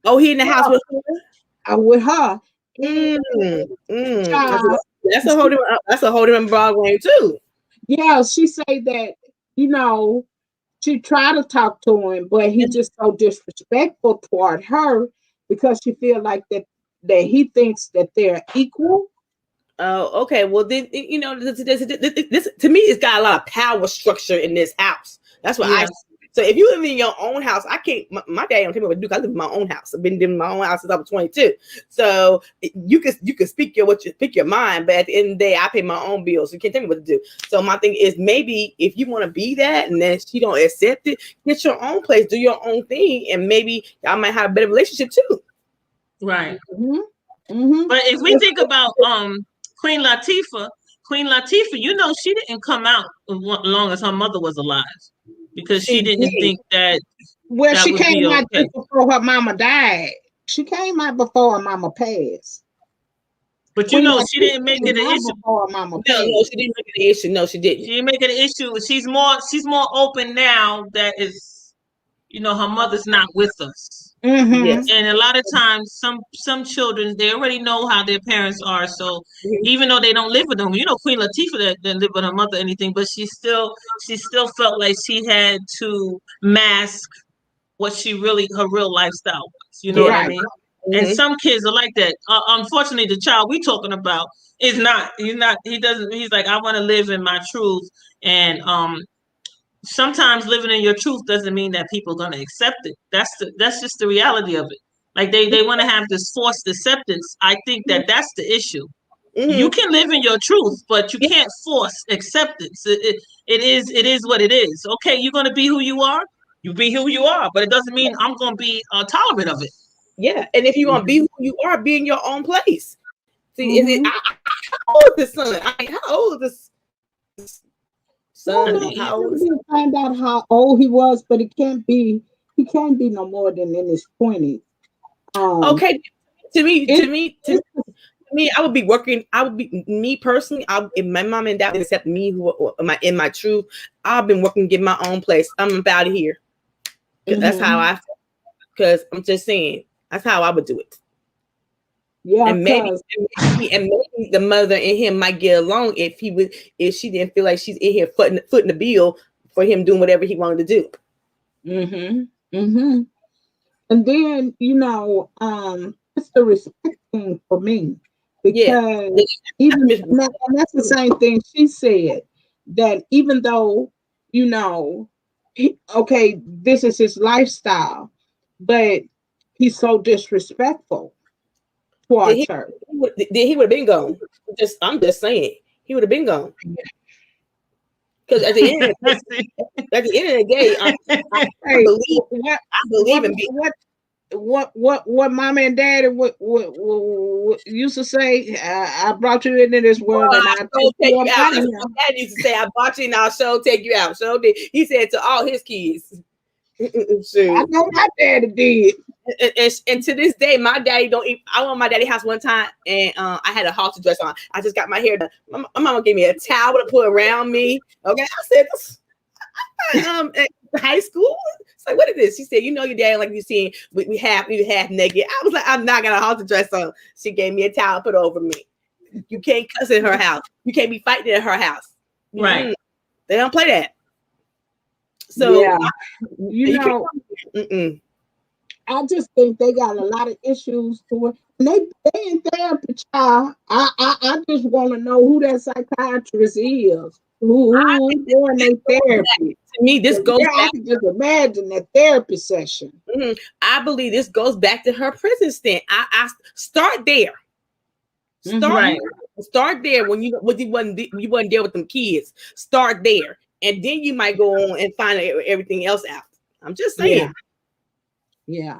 Oh, he in the house with her? With her. Child, that's a whole different ball game too. Yeah, she say that, she tried to talk to him, but he just so disrespectful toward her because she feel like that he thinks that they're equal. Oh, okay. Well, then this to me, it's got a lot of power structure in this house. That's what I. So if you live in your own house, I can't. My dad don't tell me what to do. I live in my own house. I've been in my own house since I was 22. So you can speak your mind, but at the end of the day, I pay my own bills. So you can't tell me what to do. So my thing is, maybe if you want to be that, and then she don't accept it, get your own place, do your own thing, and maybe y'all might have a better relationship too. Right. Mm-hmm. But if we think about Queen Latifah, she didn't come out as long as her mother was alive because she didn't think that. Well, that she would be came out okay. before her mama died. She came out before her mama passed. But she didn't make it an issue. No, she didn't make it an issue. No, she didn't. She didn't make it an issue. She's more open now that is, her mother's not with us. Mm-hmm. Yes. And a lot of times, some children, they already know how their parents are. So even though they don't live with them, Queen Latifah that didn't live with her mother or anything, but she still felt like she had to mask what her real lifestyle was. You know what I mean? Mm-hmm. And some kids are like that. Unfortunately, the child we talking about is not. He doesn't. He's like, I want to live in my truth. And sometimes living in your truth doesn't mean that people are going to accept it. That's just the reality of it. Like they want to have this forced acceptance. I think that's the issue. Mm-hmm. You can live in your truth, but you can't force acceptance. It is what it is. Okay, you're going to be who you are. You be who you are, but it doesn't mean I'm going to be tolerant of it. Yeah, and if you want to be who you are, be in your own place. See, how old is this son? How old is this son? How old is he? Find out how old he was, but he can't be no more than in his 20s. Okay, to me, I would be working. I would be me personally. If my mom and dad accept me who am I in my truth, I've been working to get my own place. I'm about it here. That's how I feel. Because I'm just saying, that's how I would do it. Yeah, and maybe the mother and him might get along if she didn't feel like she's in here footing the bill for him doing whatever he wanted to do. And then it's the respect thing for me because and that's the same thing she said, that even though this is his lifestyle, but he's so disrespectful towards her. He would have been gone. I'm just saying, he would have been gone. Because at the end of the day, I believe in being. What mom and dad what used to say, I brought you into this world and I'll take you out. That's what my dad used to say, I brought you and I'll take you out. So he said to all his kids. I know my daddy did. And to this day, my daddy don't even. I went to my daddy's house one time and I had a halter dress on. I just got my hair done. My mama gave me a towel to put around me. Okay, I said, at high school. It's like, what is this? She said, your dad, like you seen, we half naked. I was like, I'm not gonna halter dress on. She gave me a towel to put over me. You can't cuss in her house. You can't be fighting in her house. Right. They don't play that. So yeah, you know, I just think they got a lot of issues to it. And they in therapy, child. I just want to know who that psychiatrist is. Who doing their therapy? To me, this goes I back. can just imagine that therapy session. I believe this goes back to her prison stint. I start there. Start there when you wasn't there with them kids. Start there, and then you might go on and find everything else out. I'm just saying. Yeah.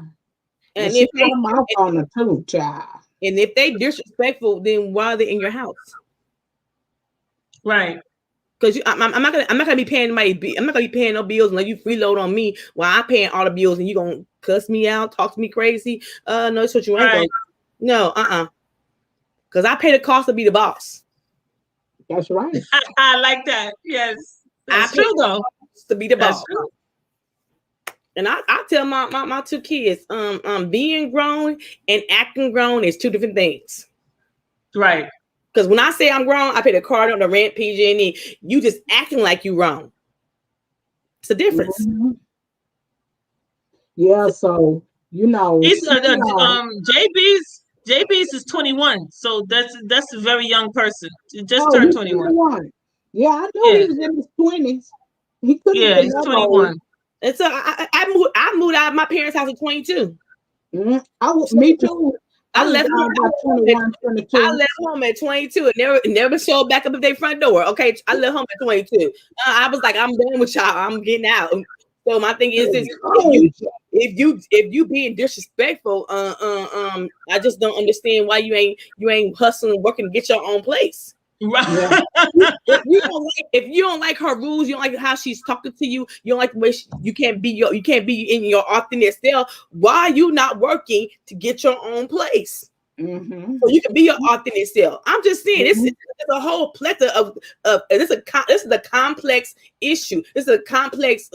And if they mouth on the too, child. And if they disrespectful, then why are they in your house? Right. Because I'm not gonna be paying I'm not gonna be paying no bills unless you freeload on me while I'm paying all the bills and you gonna cuss me out, talk to me crazy. No, that's what you ain't gonna. No, because I pay the cost to be the boss. That's right. I like that. Yes. That's true though. To be the That's boss. true. And I tell my two kids, being grown and acting grown is two different things. Right. Because when I say I'm grown, I pay the card on the rent, PG&E. You just acting like you wrong. It's a difference. Mm-hmm. Yeah, so He's JB's is 21, so that's a very young person. He just turned 21. Yeah, I know he was in his 20s. He couldn't. Yeah, he's 21. And so I moved out of my parents' house at 22. Mm-hmm. Me too. I left home at 21, 22. I left home at 22 and never showed back up at their front door. Okay, I left home at 22. I was like, I'm done with y'all. I'm getting out. So my thing is this: if you being disrespectful, I just don't understand why you ain't hustling, working to get your own place. Right. Yeah. if you don't like her rules, you don't like how she's talking to you, you don't like the way you can't be in your authentic self. Why are you not working to get your own place? Mm-hmm. So you can be your authentic self. I'm just saying, this is a whole plethora of this is a complex issue. This is a complex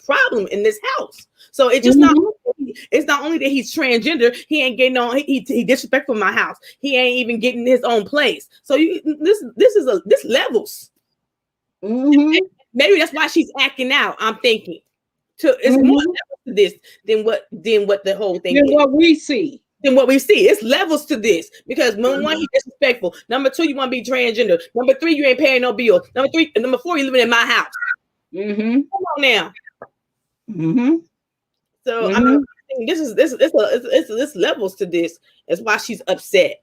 problem in this house. So it's just it's not only that he's transgender, he ain't getting on. He disrespectful in my house. He ain't even getting his own place. So this levels. Mm-hmm. Maybe that's why she's acting out. I'm thinking. It's more levels to this than what the whole thing is. What we see. Than what we see. It's levels to this because number one, he's disrespectful. Number two, you want to be transgender. Number three, you ain't paying no bills. Number four, you living in my house. Mm-hmm. Come on now. Mm-hmm. So I mean, this levels to this. That's why she's upset.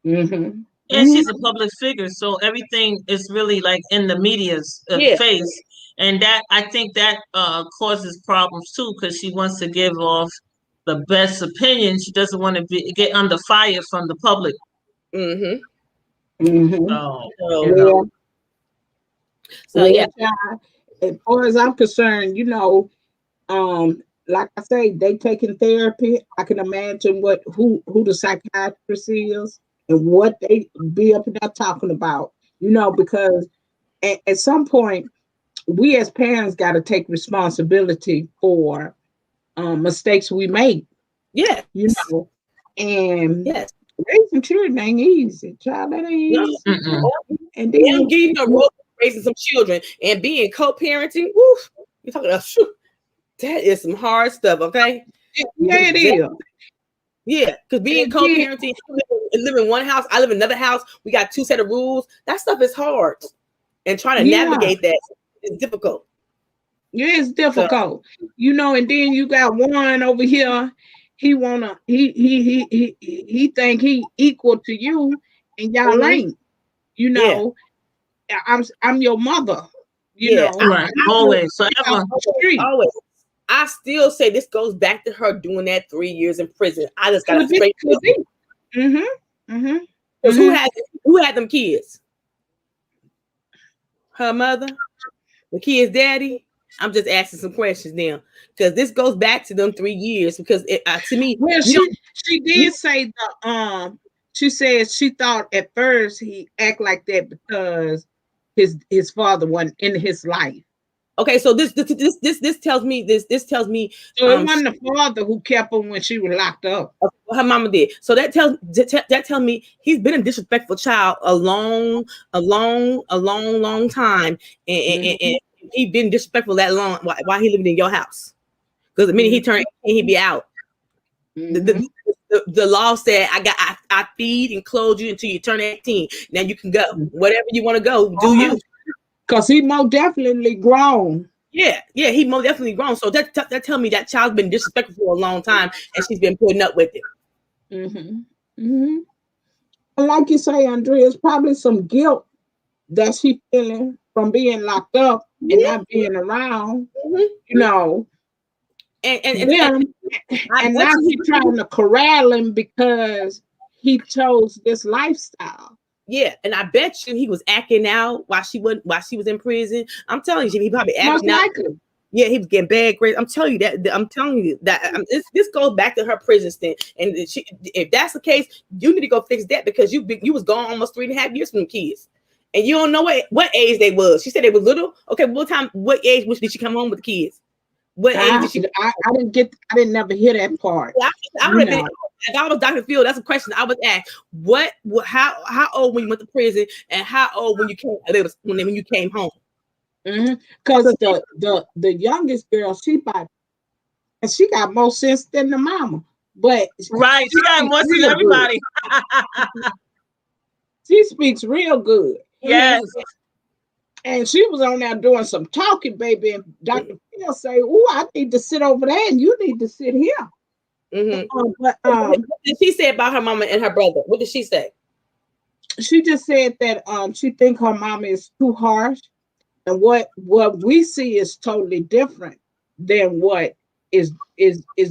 Mm-hmm. And she's a public figure, so everything is really like in the media's face, and that I think that causes problems too because she wants to give off the best opinion. She doesn't want to get under fire from the public. Mm-hmm. Mm-hmm. So yeah. As far as I'm concerned, like I say, they taking therapy. I can imagine who the psychiatrist is and what they be up there talking about. Because at some point, we as parents got to take responsibility for mistakes we make. Yeah. And raising children ain't easy, child. That ain't easy. And then I'm getting the role of raising some children and being co-parenting. Woo, you're talking about that is some hard stuff, okay? Yeah, it is. Yeah, because being co-parenting, live in one house, I live in another house. We got two set of rules. That stuff is hard, and trying to navigate that is difficult. Yeah, it's difficult, And then you got one over here. He think he equal to you, and y'all ain't. I'm your mother. Right. Always, forever. Always. I still say this goes back to her doing that 3 years in prison. I just got a straight. Because who had them kids? Her mother, the kids' daddy. I'm just asking some questions now because this goes back to them 3 years. Because to me, well, she did say she said she thought at first he act like that because his father wasn't in his life. Okay, so this tells me this tells me so it wasn't the father who kept him when she was locked up. Her mama did. So that tells me he's been a disrespectful child a long time, and he been disrespectful that long. Why he living in your house? Because the minute he turned 18, he'd be out. The law said I feed and clothe you until you turn 18. Now you can go. Whatever you want to go, do you. Because he most definitely grown. Yeah, he most definitely grown. So that tell me that child's been disrespectful for a long time, and she's been putting up with it. And like you say, Andrea, it's probably some guilt that she's feeling from being locked up and not being around. You know, and now she's trying to corral him because he chose this lifestyle. Yeah, and I bet you he was acting out while she was in prison. I'm telling you, he probably acting out. Yeah, he was getting bad grades. I'm telling you that. This goes back to her prison stint. And if that's the case, you need to go fix that because you was gone almost 3.5 years from the kids, and you don't know what age they was. She said they was little. Okay, what age did she come home with the kids? What age did she? I didn't never hear that part. I would have been. If I was Dr. Phil, that's a question I would ask. How old when you went to prison, and how old when you came home? Because the youngest girl, she got more sense than the mama. But she got more sense than everybody. She speaks real good. Yes. And she was on there doing some talking, baby. And Dr. Phil say, "Oh, I need to sit over there, and you need to sit here." What did she say about her mama and her brother? What did she say? She just said that she think her mama is too harsh, and what we see is totally different than what is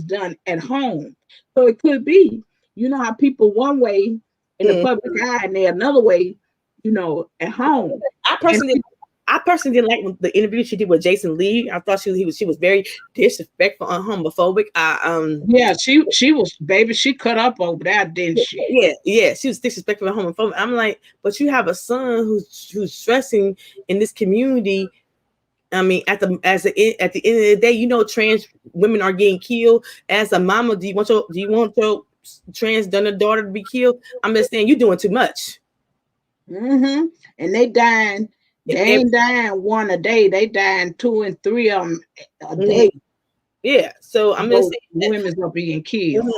done at home. So it could be, you know, how people one way in the public eye and they're another way, you know, at home. I personally didn't like the interview she did with Jason Lee. I thought she was very disrespectful and homophobic. Yeah, she was, baby. She cut up over that, didn't she? Yeah. She was disrespectful and homophobic. I'm like, but you have a son who's stressing in this community. I mean, at the end of the day, you know, trans women are getting killed. As a mama, do you want your transgender daughter to be killed? I'm just saying you're doing too much. And they dying. They ain't dying one a day. They dying 2 and 3 of them a day. Yeah. So I'm just saying women are being killed.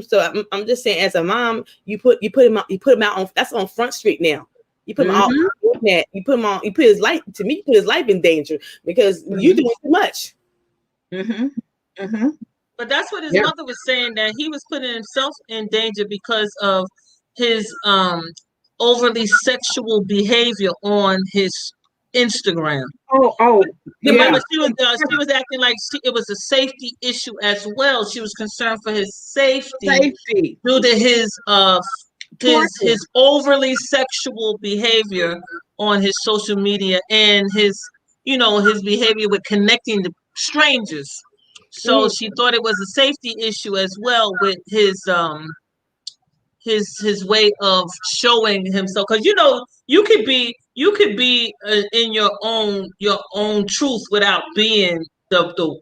So I'm just saying, as a mom, you put him out on, that's on Front Street now. You put him out on that. You put his life, to me, you put his life in danger because you doing too much. But that's what his mother was saying, that he was putting himself in danger because of his overly sexual behavior on his Instagram. Remember, she was acting like it was a safety issue as well. She was concerned for his safety due to his overly sexual behavior on his social media and his behavior with connecting to strangers. So she thought it was a safety issue as well with his way of showing himself, because you could be in your own truth without being the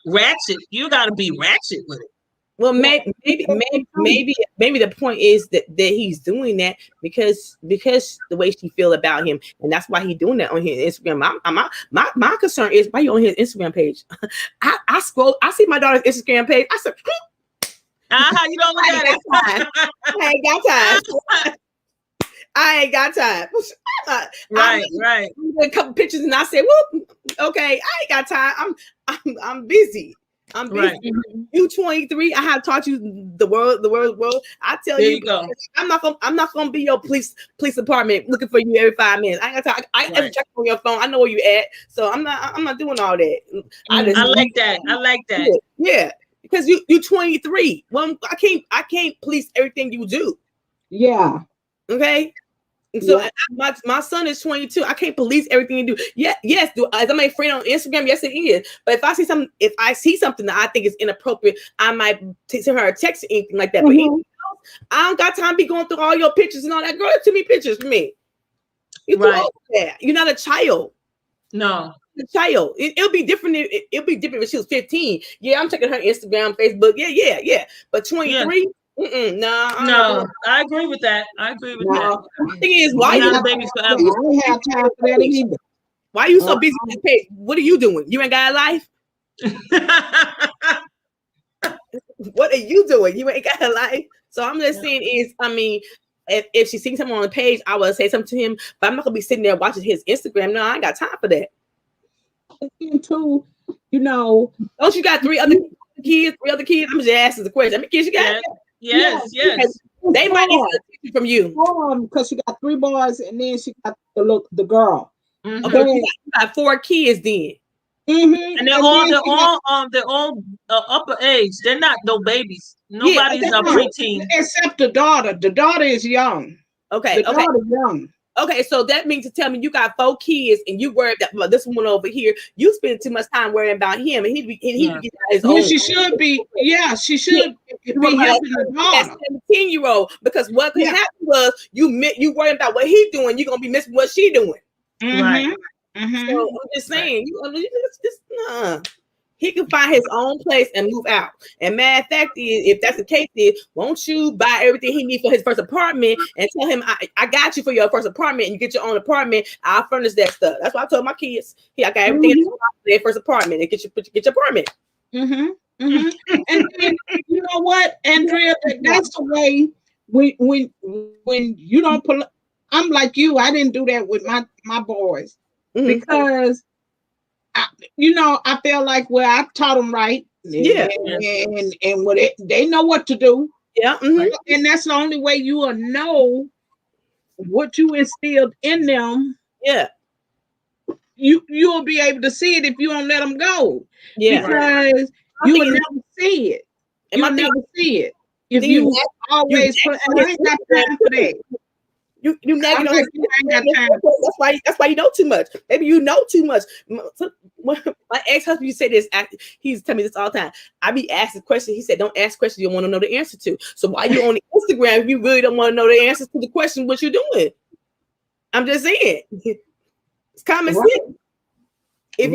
ratchet. You got to be ratchet with it. Well, maybe the point is that he's doing that because the way she feel about him, and that's why he's doing that on his Instagram. My concern is, why you on his Instagram page? I scroll, I see my daughter's Instagram page. I said, you don't look at it. I ain't got time. Right. A couple pictures, and I said, "Well, okay, I ain't got time. I'm busy. I'm busy. Right. You 23. I have taught you the world. I tell there you, you go. I'm not gonna be your police department looking for you every 5 minutes. I ain't got time. I ain't check on your phone. I know where you at. So I'm not doing all that. I like that. Yeah. Because you 23. Well, I can't police everything you do. Yeah. Okay. And so my son is 22. I can't police everything you do. Yeah, yes. As I made friend on Instagram, yes, it is. But if I see something that I think is inappropriate, I might send her a text or anything like that. But I don't got time to be going through all your pictures and all that. Girl, too many pictures for me. You're too old for that. You're not a child. No. The child. It'll be different. It'll be different if she was 15. Yeah, I'm checking her Instagram, Facebook. Yeah. But 23. No, I agree with that. The thing is, why you not a baby forever? I don't have time for that either. Why are you so busy with the page? What are you doing? You ain't got a life? What are you doing? You ain't got a life. So I'm just saying is, I mean, if she sees someone on the page, I will say something to him, but I'm not gonna be sitting there watching his Instagram. No, I ain't got time for that. And two, you know, don't you got three other kids? I'm just asking the question. How many kids you got? Yes. They might need to from you. Because she got 3 boys and then she got the girl. Mm-hmm. Okay, you got 4 kids then. Mm-hmm. And they're all upper age. They're not no babies. Nobody's a preteen except the daughter. The daughter is young. Okay, the daughter is young. Okay, so that means to tell me you got 4 kids and you worry about this one over here. You spend too much time worrying about him, and he get his own. She should be. Yeah, she should be helping the daughter. 17-year-old, because what happened was you worrying about what he's doing. You're gonna be missing what she's doing. Right. Mm-hmm. So I'm just saying, he can find his own place and move out. And matter of fact is, if that's the case, won't you buy everything he needs for his first apartment and tell him, I got you for your first apartment, and you get your own apartment, I'll furnish that stuff. That's what I told my kids. I got everything for their first apartment, and get your apartment. And then, you know what, Andrea, that's the way when you don't pull. I'm like you. I didn't do that with my boys because I feel like I taught them right. And what they know what to do. Yeah. And that's the only way you will know what you instilled in them. Yeah. You'll be able to see it if you don't let them go. Yeah. Because you will never see it. You'll never see it. If you always put, and I ain't got time for that. You nagging on his that's why you know too much. Maybe you know too much. My ex-husband used to say this. He's telling me this all the time. I be asking questions. He said, "Don't ask questions you don't want to know the answer to." So why you on Instagram if you really don't want to know the answers to the question what you're doing? I'm just saying. It's common sense. If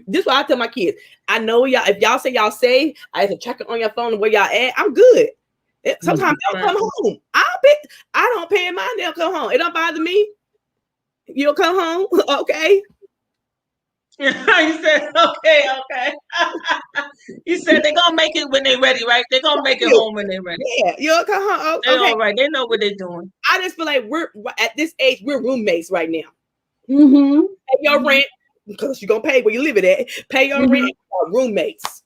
this is what I tell my kids. I know y'all. If y'all say y'all saved, I have to check it on your phone where y'all at. I'm good. Sometimes they'll come home. I don't pay mine. They'll come home. It don't bother me. You'll come home, okay? You said okay. You said they're gonna make it when they're ready, right? They're gonna make it home when they're ready. Yeah, you'll come home. They're all right. They know what they're doing. I just feel like we're at this age. We're roommates right now. Pay your rent because you're gonna pay where you live at. Pay your rent. Roommates.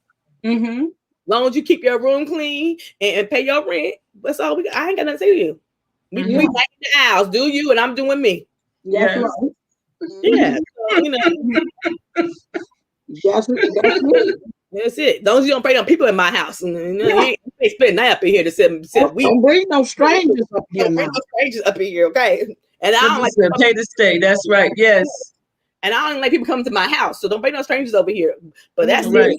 Long as you keep your room clean and pay your rent, that's all I ain't got nothing to say to you. We like the aisles, do you, and I'm doing me. That's right. Yeah. So, that's it. Those you don't pay no people in my house. You ain't spend that up in here to sit weeks. Don't bring no strangers up here. Don't bring no strangers up in here, okay? And I don't like to pay to stay. That's right. Yes. And I don't like people coming to my house, so don't bring no strangers over here. But that's right.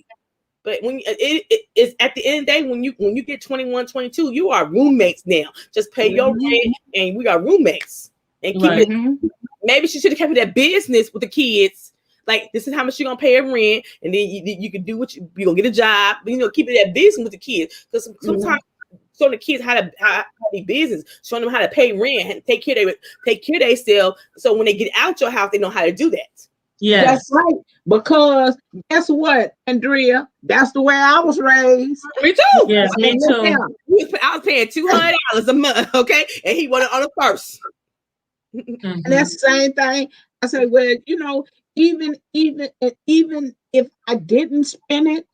But when it's at the end of the day, when you get 21, 22, you are roommates now. Just pay your rent, and we are roommates. And keep it. Maybe she should have kept that business with the kids. Like, this is how much you're gonna pay a rent, and then you can do what you're gonna get a job. But, keep it that business with the kids, because sometimes showing the kids how to be business, showing them how to pay rent, and take care of themselves. So when they get out your house, they know how to do that. Yes. That's right. Because guess what, Andrea? That's the way I was raised. Me too. Yes, me too. I was paying $200 a month, okay? And he wanted on the first. And that's the same thing. I said, well, even if I didn't spend it,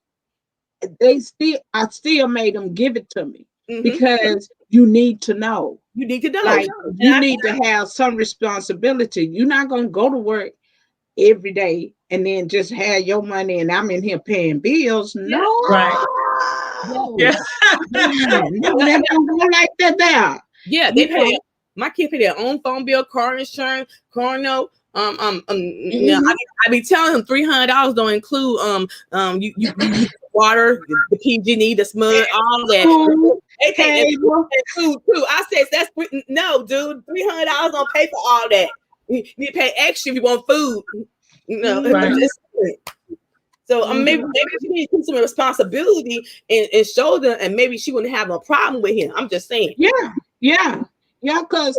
I still made them give it to me because you need to know. You need to know. Like, you need to have some responsibility. You're not gonna go to work every day and then just have your money and I'm in here paying bills. No, right. Yeah. No, that don't go like that there. Yeah, they pay. My kids pay their own phone bill, car insurance, car note. I be telling them $300 don't include you water, the PG&E, the smud, all that. They pay food too. I said that's no, dude. $300 don't pay for all that. You need to pay extra if you want food. Right. So maybe she needs to take some responsibility and show them, and maybe she wouldn't have a problem with him. I'm just saying. Yeah. Because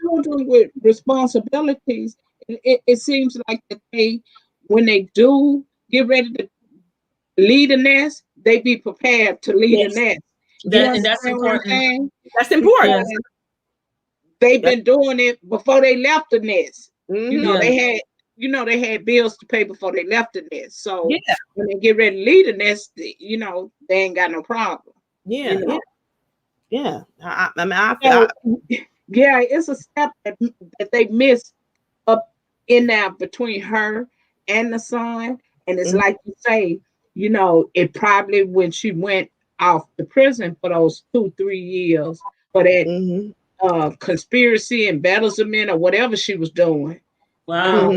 children with responsibilities, it seems like that when they do get ready to lead a nest, they be prepared to lead a nest. And that's important. That's important. Yes. They've been doing it before they left the nest. You know, Yeah. they had bills to pay before they left the nest. So Yeah. when they get ready to leave the nest, you know, they ain't got no problem. Yeah. You know? Yeah. I mean, yeah, it's a step that they missed up in there between her and the son. And it's like you say, you know, it probably when she went off the prison for those 2-3 years for that conspiracy, embezzlement, or whatever she was doing. Wow.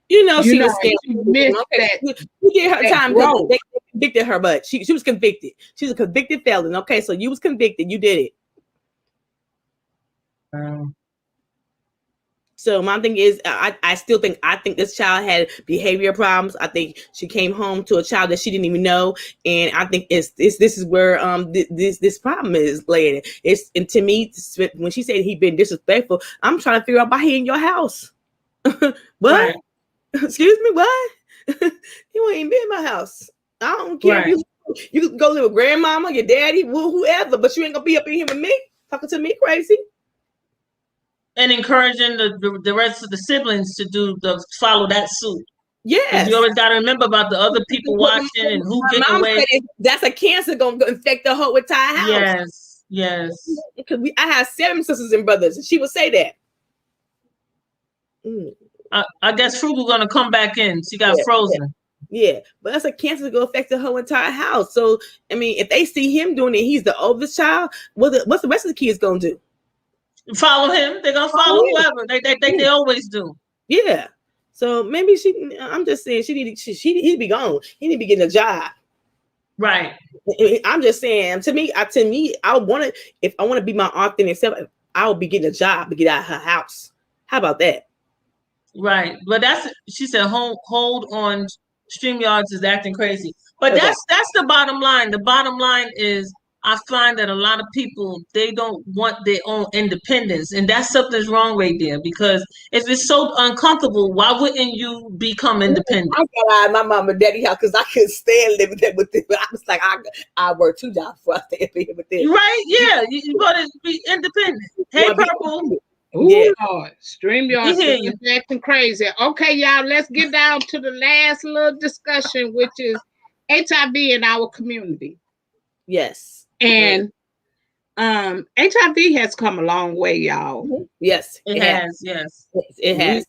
You know, she was she missed that. You get her time because growth. they convicted her, but she was convicted. She was a convicted felon. Okay, so you was convicted. You did it. Wow. So my thing is, I still think this child had behavior problems. I think she came home to a child that she didn't even know, and I think this is where this problem is laying. And to me, when she said he been disrespectful, I'm trying to figure out why he in your house. What? Right. Excuse me, what? You ain't been in my house. I don't care. Right. You can go live with grandmama, your daddy, whoever, but you ain't gonna be up in here with me talking to me crazy. And encouraging the rest of the siblings to follow that suit. Yes. You always got to remember about the other people watching and who getting away. That's a cancer gonna infect the whole entire house. Yes. Because I have 7 sisters and brothers, and she would say that. I guess Frugal gonna come back in. She got frozen. Yeah, but that's a cancer gonna affect the whole entire house. So I mean, if they see him doing it, he's the oldest child. What's the rest of the kids gonna do? Follow him. They're gonna follow whoever. They always do. Yeah. So maybe I'm just saying he'd be gone. He need to be getting a job. Right. I'm just saying, to me, if I want to be my authentic self, I would be getting a job to get out of her house. How about that? Right. But she said hold on, StreamYards is acting crazy. But that's the bottom line. The bottom line is I find that a lot of people, they don't want their own independence. And that's something's wrong right there. Because if it's so uncomfortable, why wouldn't you become independent? I got out of my mom and daddy house because I couldn't stand living there with them. I was like, I work 2 jobs before I stay up here with them. Right? Yeah. You gotta be independent. Hey, Purple. Ooh, Lord. StreamYard is acting crazy. Okay, y'all, let's get down to the last little discussion, which is HIV in our community. Yes. And HIV has come a long way, y'all. Yes, it has. Yes, it has.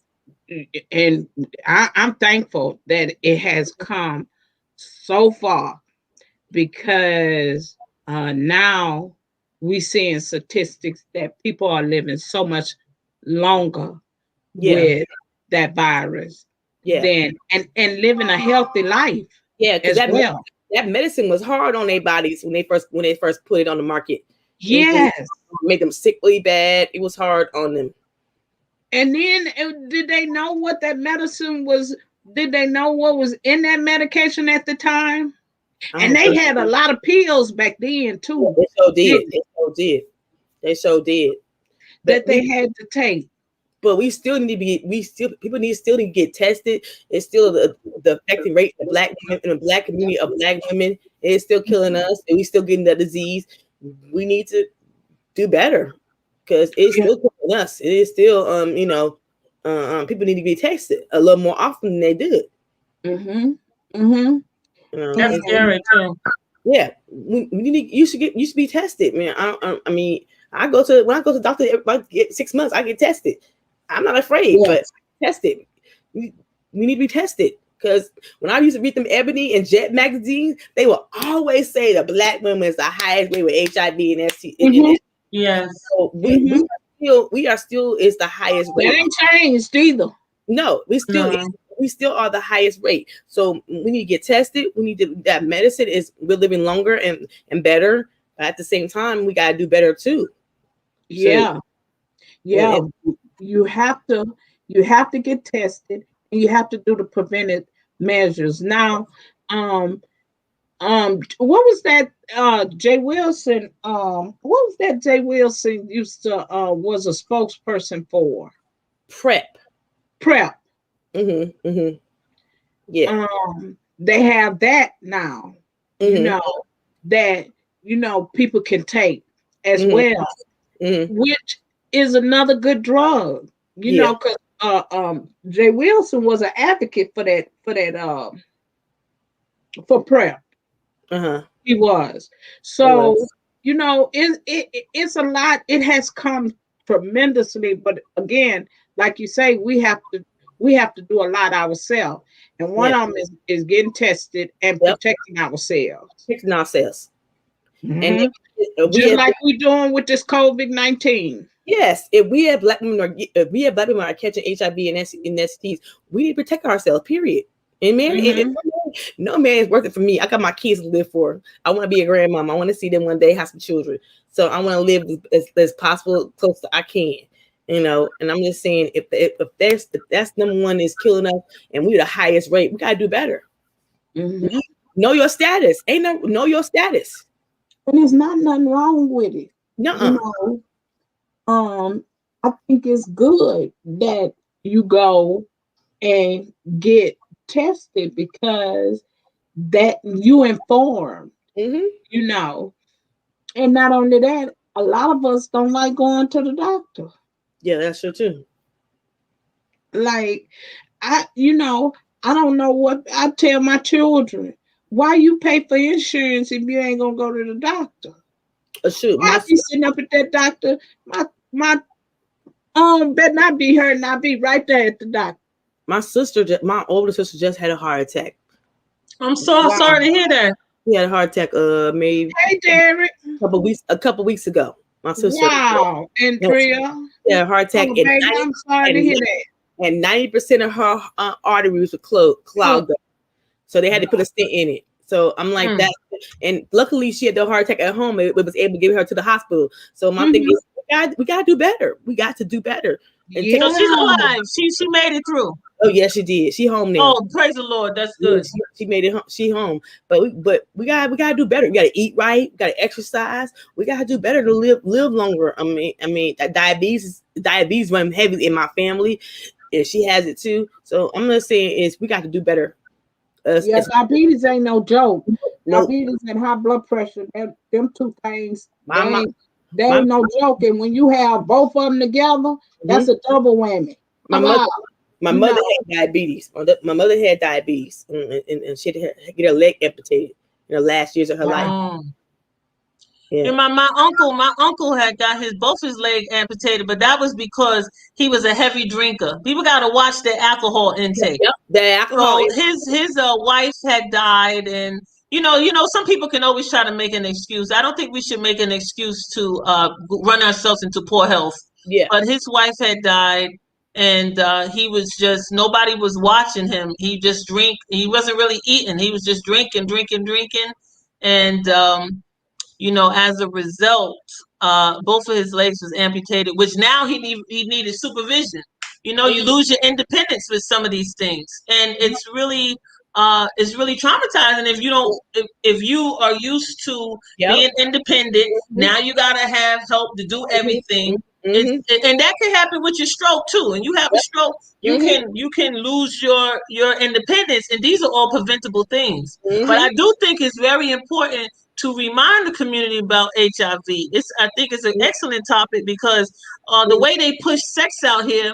And I'm thankful that it has come so far, because now we seeing statistics that people are living so much longer with that virus than and living a healthy life. Yeah, because that medicine was hard on their bodies when they first put it on the market. Yes. It made them sick really bad. It was hard on them. And then did they know what that medicine was? Did they know what was in that medication at the time? And they had a lot of pills back then too. They so did. They so did. That they had to take. But we still need to be. People need to get tested. It's still the affecting rate of Black women in the Black community of Black women. It's still killing us, and we still getting that disease. We need to do better because it's still killing us. It is still people need to be tested a little more often than they do. That's scary too. Yeah, you should be tested, man. When I go to the doctor every 6 months, I get tested. I'm not afraid, but tested. We need to be tested, because when I used to read them Ebony and Jet magazines, they will always say the Black women is the highest rate with HIV and STD. Yes. So we are still is the highest rate. It ain't changed either. No, we still are the highest rate. So we need to get tested. We need that medicine we're living longer and better. But at the same time, we gotta do better too. Yeah. You have to get tested, and you have to do the preventive measures. Now, what was that? Jay Wilson. What was that? Jay Wilson used to was a spokesperson for PrEP. PrEP. Yeah. They have that now. You know that people can take as well, which is another good drug. You know, because Jay Wilson was an advocate for that for PrEP. He was. So, it's a lot. It has come tremendously, but again, like you say, we have to do a lot ourselves. And one of them is getting tested and protecting ourselves. Protecting ourselves. And just like we're doing with this COVID-19. Yes, if we have black women are catching HIV and STDs, we need to protect ourselves. Period. And man, no man is worth it for me. I got my kids to live for. I want to be a grandmama. I want to see them one day have some children. So I want to live as possible close to I can. And I'm just saying, if that's number one is killing us, and we're the highest rate, we gotta do better. Know your status. Know your status. And there's not nothing wrong with it. I think it's good that you go and get tested because that you informed, and not only that, a lot of us don't like going to the doctor. Yeah, that's true too. Like, I don't know what I tell my children. Why you pay for insurance if you ain't gonna go to the doctor? Shoot, I be sitting up at that doctor. My better not be hurt, and I'll be right there at the doctor. My older sister just had a heart attack. I'm so sorry to hear that. She had a heart attack. Maybe. Hey, Derek. A couple weeks ago. My sister. Wow, Andrea. Yeah, heart attack. Baby, I'm sorry to hear that. And 90% of her arteries were clogged up, so they had to put a stent in it. So I'm like that. And luckily, she had the heart attack at home. It was able to get her to the hospital. So my thing is, we got to do better. We got to do better. So she's alive. She made it through. Oh yeah, she did. She home now. Oh, praise the Lord. That's good. Yeah, she made it home. She home. But we gotta do better. We gotta eat right. We gotta exercise. We gotta do better to live longer. I mean, diabetes run heavy in my family, and she has it too. So I'm just saying is we got to do better. Diabetes ain't no joke. Diabetes and high blood pressure, them two things, they ain't no joke. And when you have both of them together, that's a double whammy. My mother had diabetes. My mother had diabetes, and she had to get her leg amputated in the last years of her life. Yeah. And my uncle had got both his legs amputated, but that was because he was a heavy drinker. People got to watch their alcohol intake. Yep, the alcohol. So his wife had died, and some people can always try to make an excuse. I don't think we should make an excuse to run ourselves into poor health. Yeah. But his wife had died, and he was just, nobody was watching him. He just drink. He wasn't really eating. He was just drinking, and as a result, both of his legs was amputated, which now he needed supervision. You lose your independence with some of these things, and it's really traumatizing if you are used to being independent. Now you gotta have help to do everything. And that can happen with your stroke too. And you have a stroke, you can lose your independence, and these are all preventable things. But I do think it's very important to remind the community about HIV. I think it's an excellent topic because the way they push sex out here,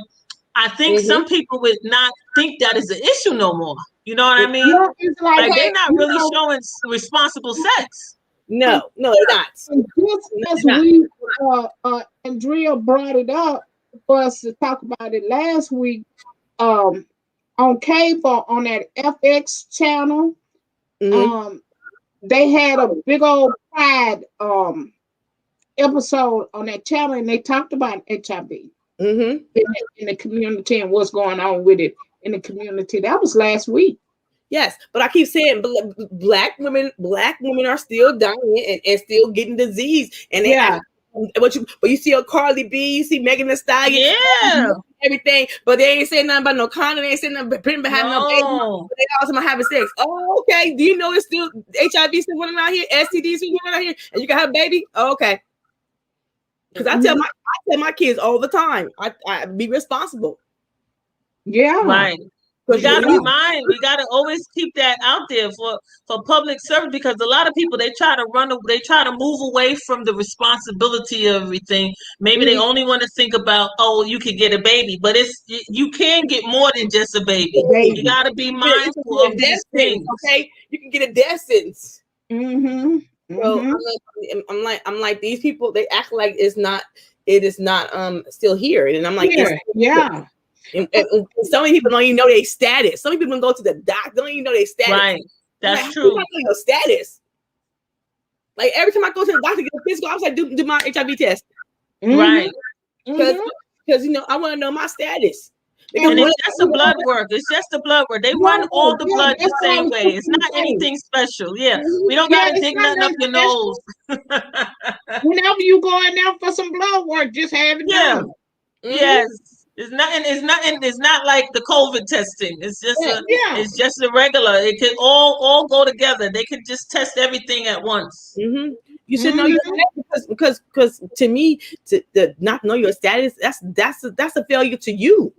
I think some people would not think that is an issue no more. You know what I mean? Yeah, it's like they're not really showing responsible sex. No, they're not. This week, Andrea brought it up for us to talk about it last week on cable on that FX channel. They had a big old Pride episode on that channel, and they talked about HIV in the community and what's going on with it in the community. That was last week. Yes, but I keep saying black women are still dying and still getting disease. And but you see a Carly B, you see Megan Thee Stallion, everything, but they ain't saying nothing about no condom. They ain't saying nothing about pregnant, having no baby. But they also having sex. Oh, okay. Do you know it's still HIV still running out here? STDs still running out here, and you can have a baby? Oh, okay. Because I tell my kids all the time, I be responsible. Yeah. Right. We gotta remind. We gotta always keep that out there for public service, because a lot of people, they try to move away from the responsibility of everything. Maybe they only want to think about, oh, you could get a baby, but you can get more than just a baby. You gotta be mindful of these things. Okay, you can get a death sentence. Mm-hmm. So I'm like these people. They act like it is not still here, and I'm like, yeah. And so many people don't even know their status. Some people don't go to the doctor, don't even know their status. Right, that's like, true. How do you know your status? Like every time I go to the doctor to get a physical, I was like, do my HIV test. Right. Because I want to know my status. And it's just the blood work. It's just the blood work. They run all the blood the same way. It's not anything special. Yeah. We don't got to dig nothing up your nose. Whenever you go in there for some blood work, just have it done. Yes. It's not like the COVID testing. It's just a regular. It can all go together. They could just test everything at once. Mm-hmm. You should know your status, because to me, to not know your status, that's a failure to you.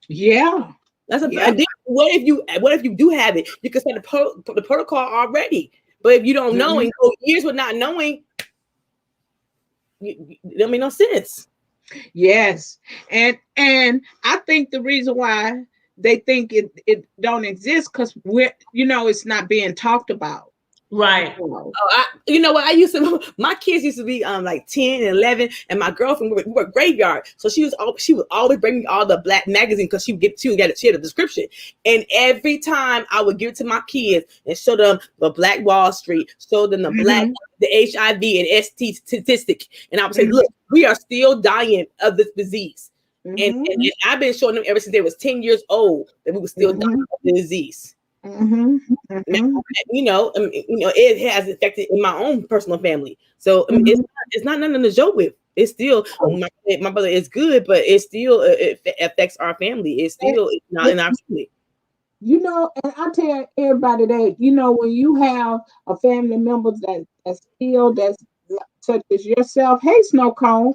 Yeah. That's a and then what if you do have it? You can set the protocol already. But if you don't know and go years with not knowing, it don't make no sense. Yes. And I think the reason why they think it don't exist, because it's not being talked about. Right. You know what? My kids used to be like 10 and 11, and my girlfriend, we were graveyard. So she would always bring me all the black magazine, because she had a description. And every time I would give it to my kids and show them the Black Wall Street, show them the HIV and ST statistic. And I would say, look, we are still dying of this disease. And I've been showing them ever since they was 10 years old that we were still dying of the disease. It has affected in my own personal family. So it's not nothing to joke with. It's still my brother is good, but it still it affects our family. It's not in our family. And I tell everybody that when you have a family member that's such as yourself, hey Snow Cone,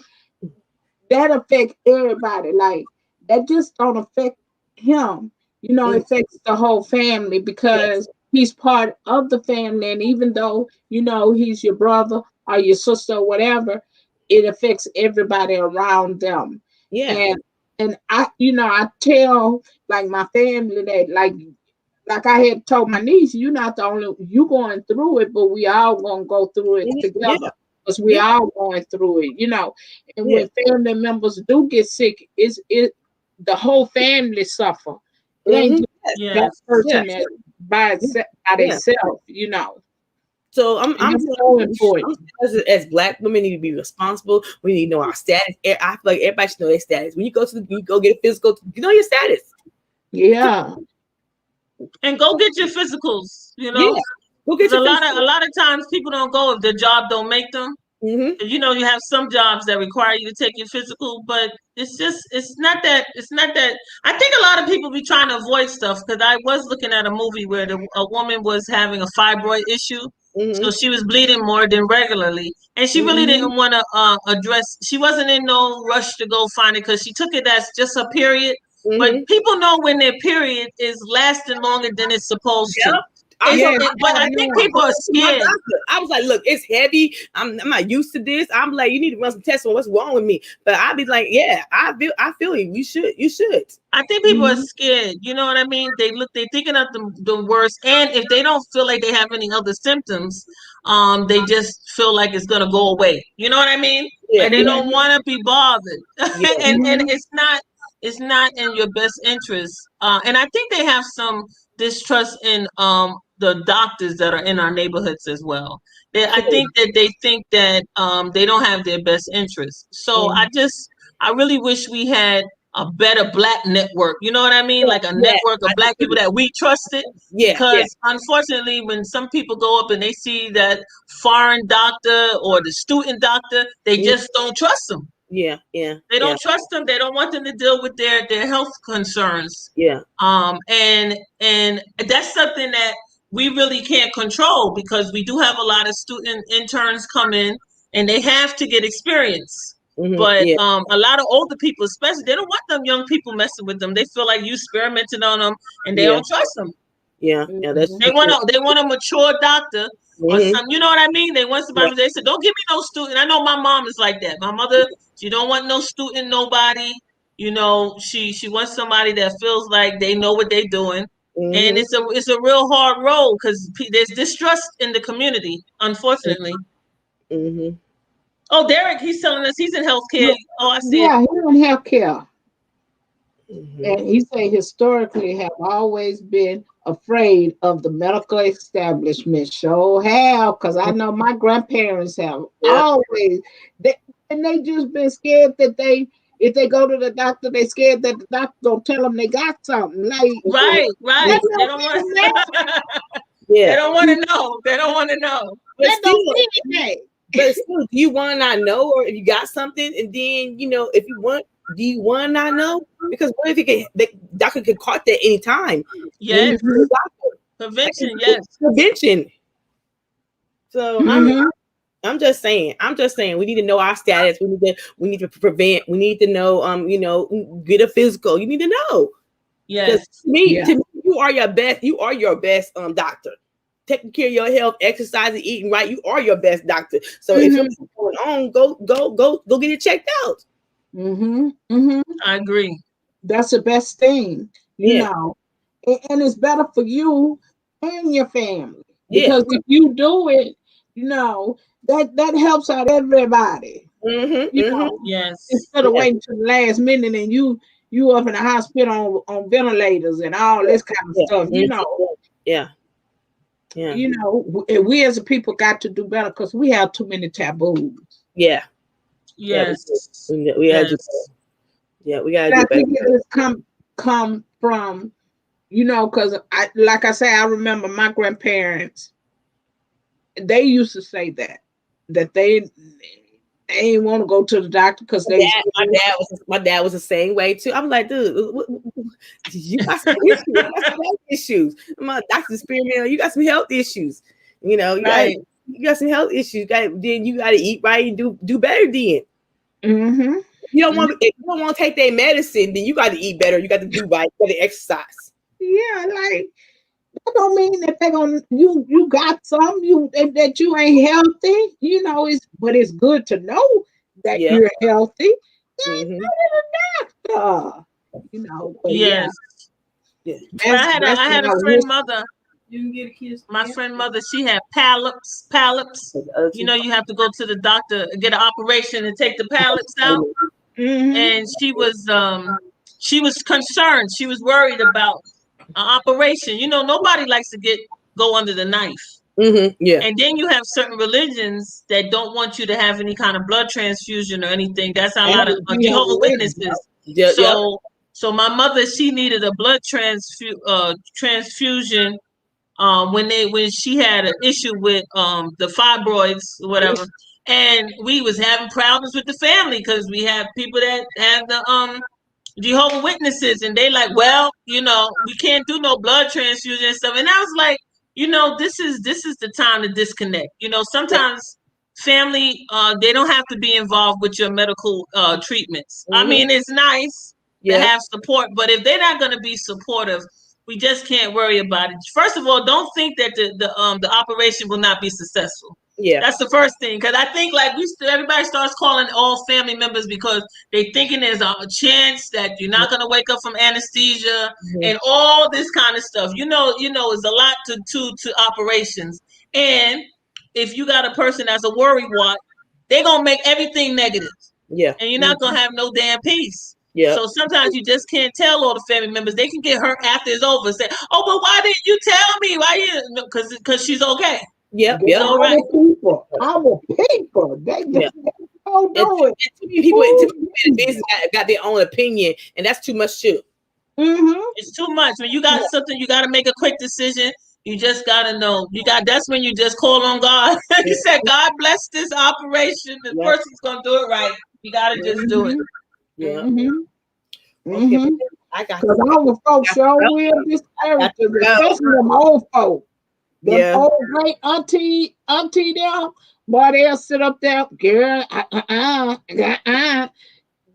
that affects everybody. Like that just don't affect him. It affects the whole family, because he's part of the family. And even though, he's your brother or your sister or whatever, it affects everybody around them. Yeah. And I tell like my family that like I had told my niece, you're not the only, you going through it, but we all gonna go through it together. Because we all going through it, And when family members do get sick, the whole family suffer. It ain't just that person that by themselves, So I'm so important. As Black women, need to be responsible. We need to know our status. I feel like everybody should know their status. When you go get a physical, you know your status. Yeah. And go get your physicals. Yeah. Go get a lot of times people don't go if their job don't make them. You have some jobs that require you to take your physical, but it's not that. I think a lot of people be trying to avoid stuff, because I was looking at a movie where a woman was having a fibroid issue, so she was bleeding more than regularly, and she really didn't want to address. She wasn't in no rush to go find it, because she took it as just a period. But people know when their period is lasting longer than it's supposed to. But I think people are scared. I was like, look, it's heavy. I'm not used to this. I'm like, you need to run some tests on what's wrong with me. But I'd be like, yeah, I feel you. You should. I think people are scared. You know what I mean? They're thinking of the worst. And if they don't feel like they have any other symptoms, they just feel like it's gonna go away. You know what I mean? Yeah. Like they don't want to be bothered. And it's not in your best interest. And I think they have some distrust in the doctors that are in our neighborhoods as well. I think that they think that they don't have their best interest. So I really wish we had a better Black network. You know what I mean? Like a network of Black people that we trusted. Because unfortunately, when some people go up and they see that foreign doctor or the student doctor, they just don't trust them. Yeah, yeah. They don't trust them. They don't want them to deal with their health concerns. Yeah. And that's something that we really can't control, because we do have a lot of student interns come in and they have to get experience. But Yeah. a lot of older people, especially, they don't want them young people messing with them. They feel like you experimenting on them, and they don't trust them. Yeah, yeah, that's They want a mature doctor or something. You know what I mean? They want somebody. They said, "Don't give me no student." I know my mom is like that. My mother, she don't want no student, nobody. You know, she wants somebody that feels like they know what they're doing. And it's a real hard road, because there's distrust in the community, unfortunately. Oh, Derek, he's telling us he's in healthcare. Oh, I see. Yeah, he's in healthcare. And he said historically have always been afraid of the medical establishment. Sure have, because I know my grandparents have always. They just been scared that if they go to the doctor, they scared that the doctor don't tell them they got something. Like right. They don't want. They don't want to know. They don't want to know. But still, do you want to not know, or if you got something, and then if you want, do you want to not know? Because what if the doctor could caught that any time? Yes. Prevention. Yes. Prevention. So I'm just saying, we need to know our status. We need to prevent. We need to know, get a physical. You need to know. Yes. To me, you are your best. You are your best doctor. Taking care of your health, exercising, eating right. You are your best doctor. So if something's going on, go get it checked out. I agree. That's the best thing, you know, and it's better for you and your family, because if you do it, that helps out everybody. Yes. Instead of waiting to the last minute and you up in the hospital on ventilators and all this kind of stuff, we as a people got to do better, because we have too many taboos. Yes. We have to. Yeah, we gotta do better. I think it just come from, because like I say, I remember my grandparents. They used to say that they ain't want to go to the doctor because my dad was the same way too. I'm like, dude, you got some issues. You got some health issues. I'm a doctor's experiment. You got some health issues. You got some health issues. Then you got to eat right and do better. Then you don't want if you don't want to take their medicine, then you got to eat better. You got to do right. You got to exercise. Yeah, like that don't mean that they're gonna you got some that you ain't healthy. But it's good to know that you're healthy. Go to the doctor. Yes. I had a friend mother. My friend mother, she had polyps. You have to go to the doctor, get an operation, and take the polyps out. And she was concerned. She was worried about an operation. Nobody likes to go under the knife. And then you have certain religions that don't want you to have any kind of blood transfusion or anything. That's a lot of Jehovah's Witnesses. So my mother, she needed a blood transfusion when she had an issue with the fibroids or whatever. And we was having problems with the family because we have people that have the Jehovah's Witnesses, and they like, well, we can't do no blood transfusion and stuff. And I was like, this is the time to disconnect. Sometimes family, they don't have to be involved with your medical treatments. I mean, it's nice to have support, but if they're not going to be supportive, we just can't worry about it. First of all, don't think that the operation will not be successful. That's the first thing, because I think everybody starts calling all family members because they thinking there's a chance that you're not going to wake up from anesthesia and all this kind of stuff. It's a lot to operations, and if you got a person that's a worrywart, they're gonna make everything negative. And you're not gonna have no damn peace. So sometimes you just can't tell all the family members. They can get hurt after it's over. Say, "Oh, but why didn't you tell me? Why you?" Because she's okay. All right. Our people, they don't do it. Too many people in business got their own opinion, and that's too much too. It's too much. When you got something, you got to make a quick decision. You just got to know. That's when you just call on God. You said, "God bless this operation. The person's gonna do it right." You gotta just do it. Yeah. Mm-hmm. Okay. Mm-hmm. I got Because our folks sure will discourage us, especially them old folk. Them old great auntie there, boy, they'll sit up there, girl,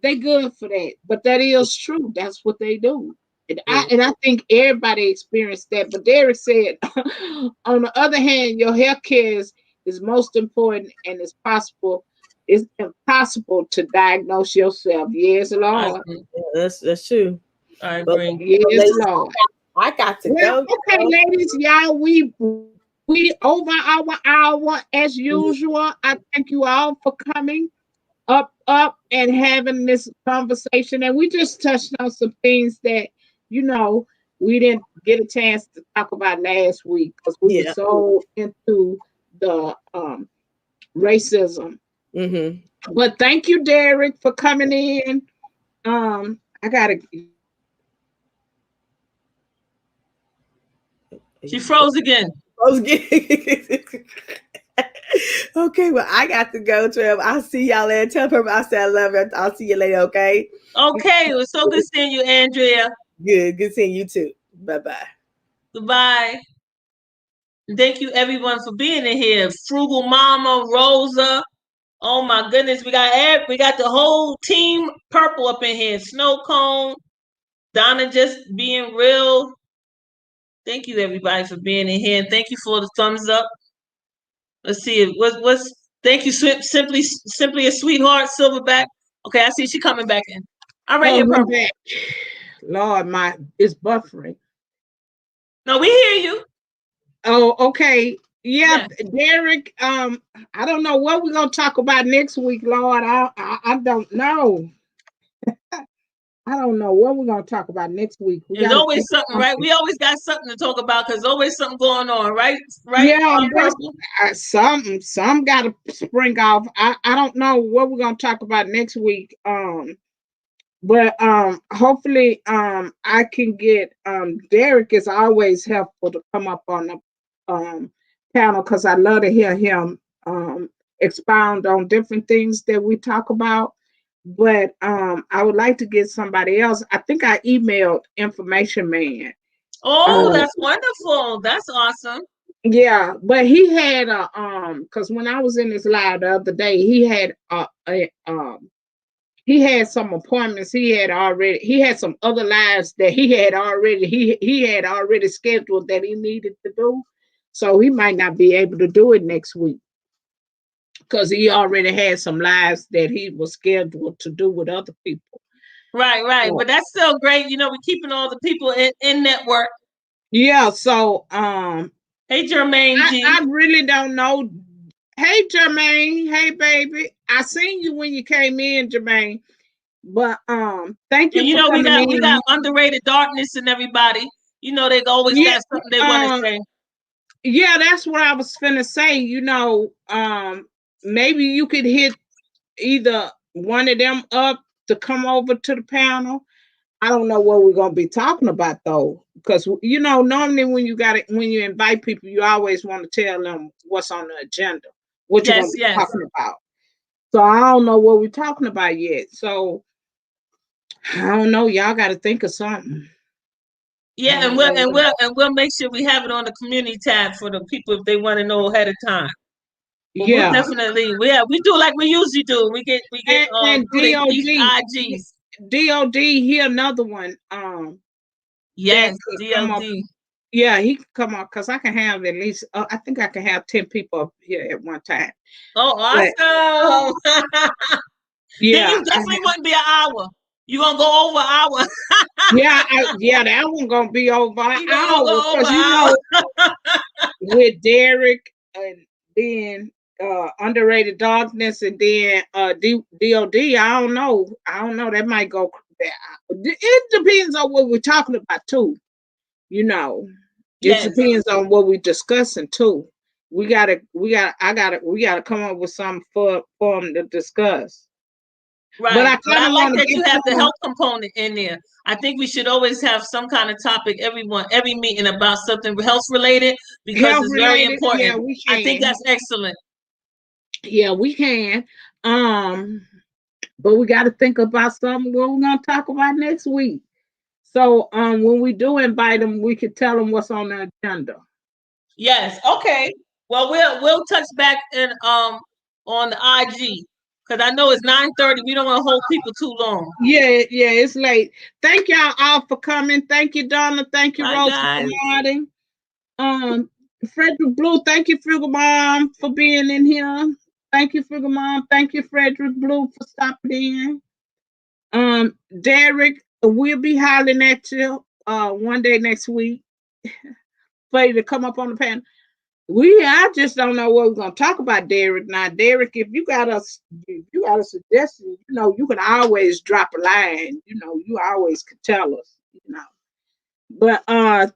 they good for that. But that is true. That's what they do. And I think everybody experienced that. But Derek said, on the other hand, your health care is most important, and it's impossible to diagnose yourself. Yes, Lord. That's true. I agree. Yes, Lord. I got to Well, go. okay, ladies, y'all, we over our hour as usual. I thank you all for coming up and having this conversation. And we just touched on some things that, you know, we didn't get a chance to talk about last week because we were so into the racism. But thank you, Derek, for coming in. I gotta. She froze again. Okay, well, I got to go, Trev. I'll see y'all later. Tell her I said I love her. I'll see you later, okay? Okay, it was so good seeing you, Andrea. Good seeing you too. Bye-bye. Goodbye. Thank you, everyone, for being in here. Frugal Mama, Rosa. Oh my goodness, we got the whole team purple up in here. Snow Cone, Donna just being real. Thank you, everybody, for being in here, and thank you for the thumbs up. Let's see what's. Thank you, simply a sweetheart, Silverback. Okay, I see she coming back in. All right, here, purple. Back. Lord, it's buffering. No, we hear you. Oh, okay. Yeah, Derek. I don't know what we're gonna talk about next week, Lord. I don't know. I don't know what we're gonna talk about next week. There's always something, right? We always got something to talk about because always something going on, right? Right? Yeah, some got to spring off. I don't know what we're gonna talk about next week. But hopefully I can get Derek is always helpful to come up on the panel because I love to hear him expound on different things that we talk about. But I would like to get somebody else. I think I emailed Information Man. Oh, that's wonderful. That's awesome. Yeah, but he had because when I was in his live the other day, he had some appointments. He had some other lives that he had already scheduled that he needed to do. So he might not be able to do it next week because he already had some lives that he was scheduled to do with other people. Right. But that's still great. You know, we're keeping all the people in network. Yeah. So hey, Jermaine G. I really don't know. Hey, Jermaine. Hey, baby. I seen you when you came in, Jermaine. But thank you. And, you know, we got Underrated Darkness and everybody. You know, they always got something they want to say. Yeah, that's what I was finna say. You know, maybe you could hit either one of them up to come over to the panel. I don't know what we're gonna be talking about though, because you know, normally when you invite people, you always want to tell them what's on the agenda, what you're gonna be talking about. So I don't know what we're talking about yet. So I don't know. Y'all got to think of something. Yeah, and we'll make sure we have it on the community tab for the people if they want to know ahead of time. But we'll definitely we do like we usually do. We get and IGs. DOD, he another one. Yes, DOD. Yeah, he can come up because I can have at least I think I can have 10 people up here at one time. Oh, awesome! Yeah, then you definitely wouldn't be an hour. You gonna go over an hour? that one gonna be over an hour because you know with Derek and then Underrated Darkness and then DOD. I don't know. That might go. It depends on what we're talking about too. You know, it depends on what we're discussing too. We gotta come up with something for them to discuss. Right. But I like that you have the health component in there. I think we should always have some kind of topic every meeting about something health related because it's very important. Yeah, we can. I think that's excellent. Yeah, we can. but we got to think about something what we're gonna talk about next week. So when we do invite them, we could tell them what's on the agenda. Yes. Okay. Well, we'll touch back in on the IG because I know it's 9:30. We don't want to hold people too long. Yeah, it's late. Thank y'all all for coming. Thank you, Donna. Thank you, Bye, Rosa, guys. for modding. Frederick Blue, thank you, Frugal Mom, for being in here. Thank you, Frugal Mom. Thank you, Frederick Blue, for stopping in. Derek, we'll be hollering at you one day next week for you to come up on the panel. I just don't know what we're gonna talk about, Derek. Now, Derek, if you got a suggestion, you can always drop a line. You always could tell us. But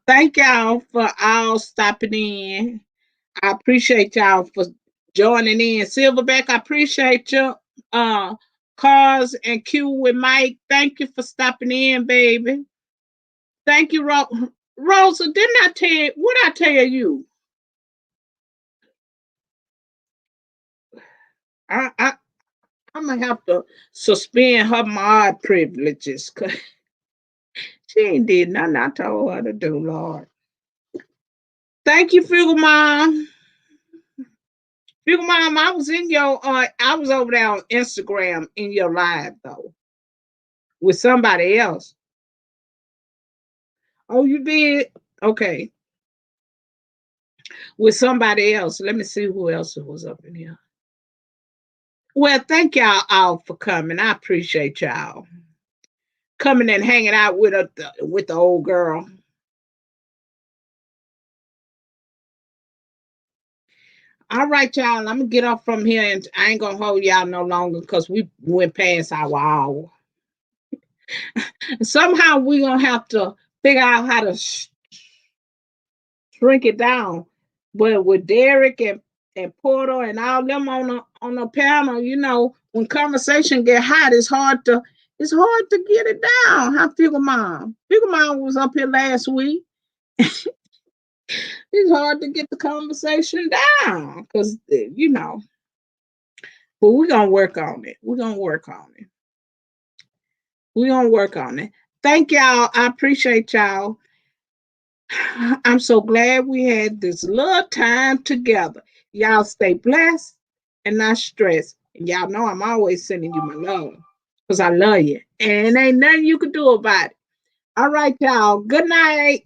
thank y'all for all stopping in. I appreciate y'all for joining in. Silverback, I appreciate you. Cars and Q with Mike, thank you for stopping in, baby. Thank you, Rosa. Didn't I tell you? What I tell you? I'm gonna have to suspend her mod privileges because she ain't did nothing I told her to do, Lord. Thank you, Frugal Mom. Frugal Mom, I was I was over there on Instagram in your live though, with somebody else. Oh, you did? Okay. With somebody else. Let me see who else was up in here. Well, thank y'all all for coming. I appreciate y'all coming and hanging out with the old girl. All right, y'all. I'm gonna get off from here, and I ain't gonna hold y'all no longer because we went past our hour. Somehow we gonna have to figure out how to shrink it down. But with Derek and Porter and all them on the panel, when conversation get hot, it's hard to get it down. How Figure Mom was up here last week. It's hard to get the conversation down because but we're gonna work on it. Thank y'all. I appreciate y'all. I'm so glad we had this little time together. Y'all stay blessed and not stressed. And y'all know I'm always sending you my love because I love you. And ain't nothing you can do about it. All right, y'all. Good night.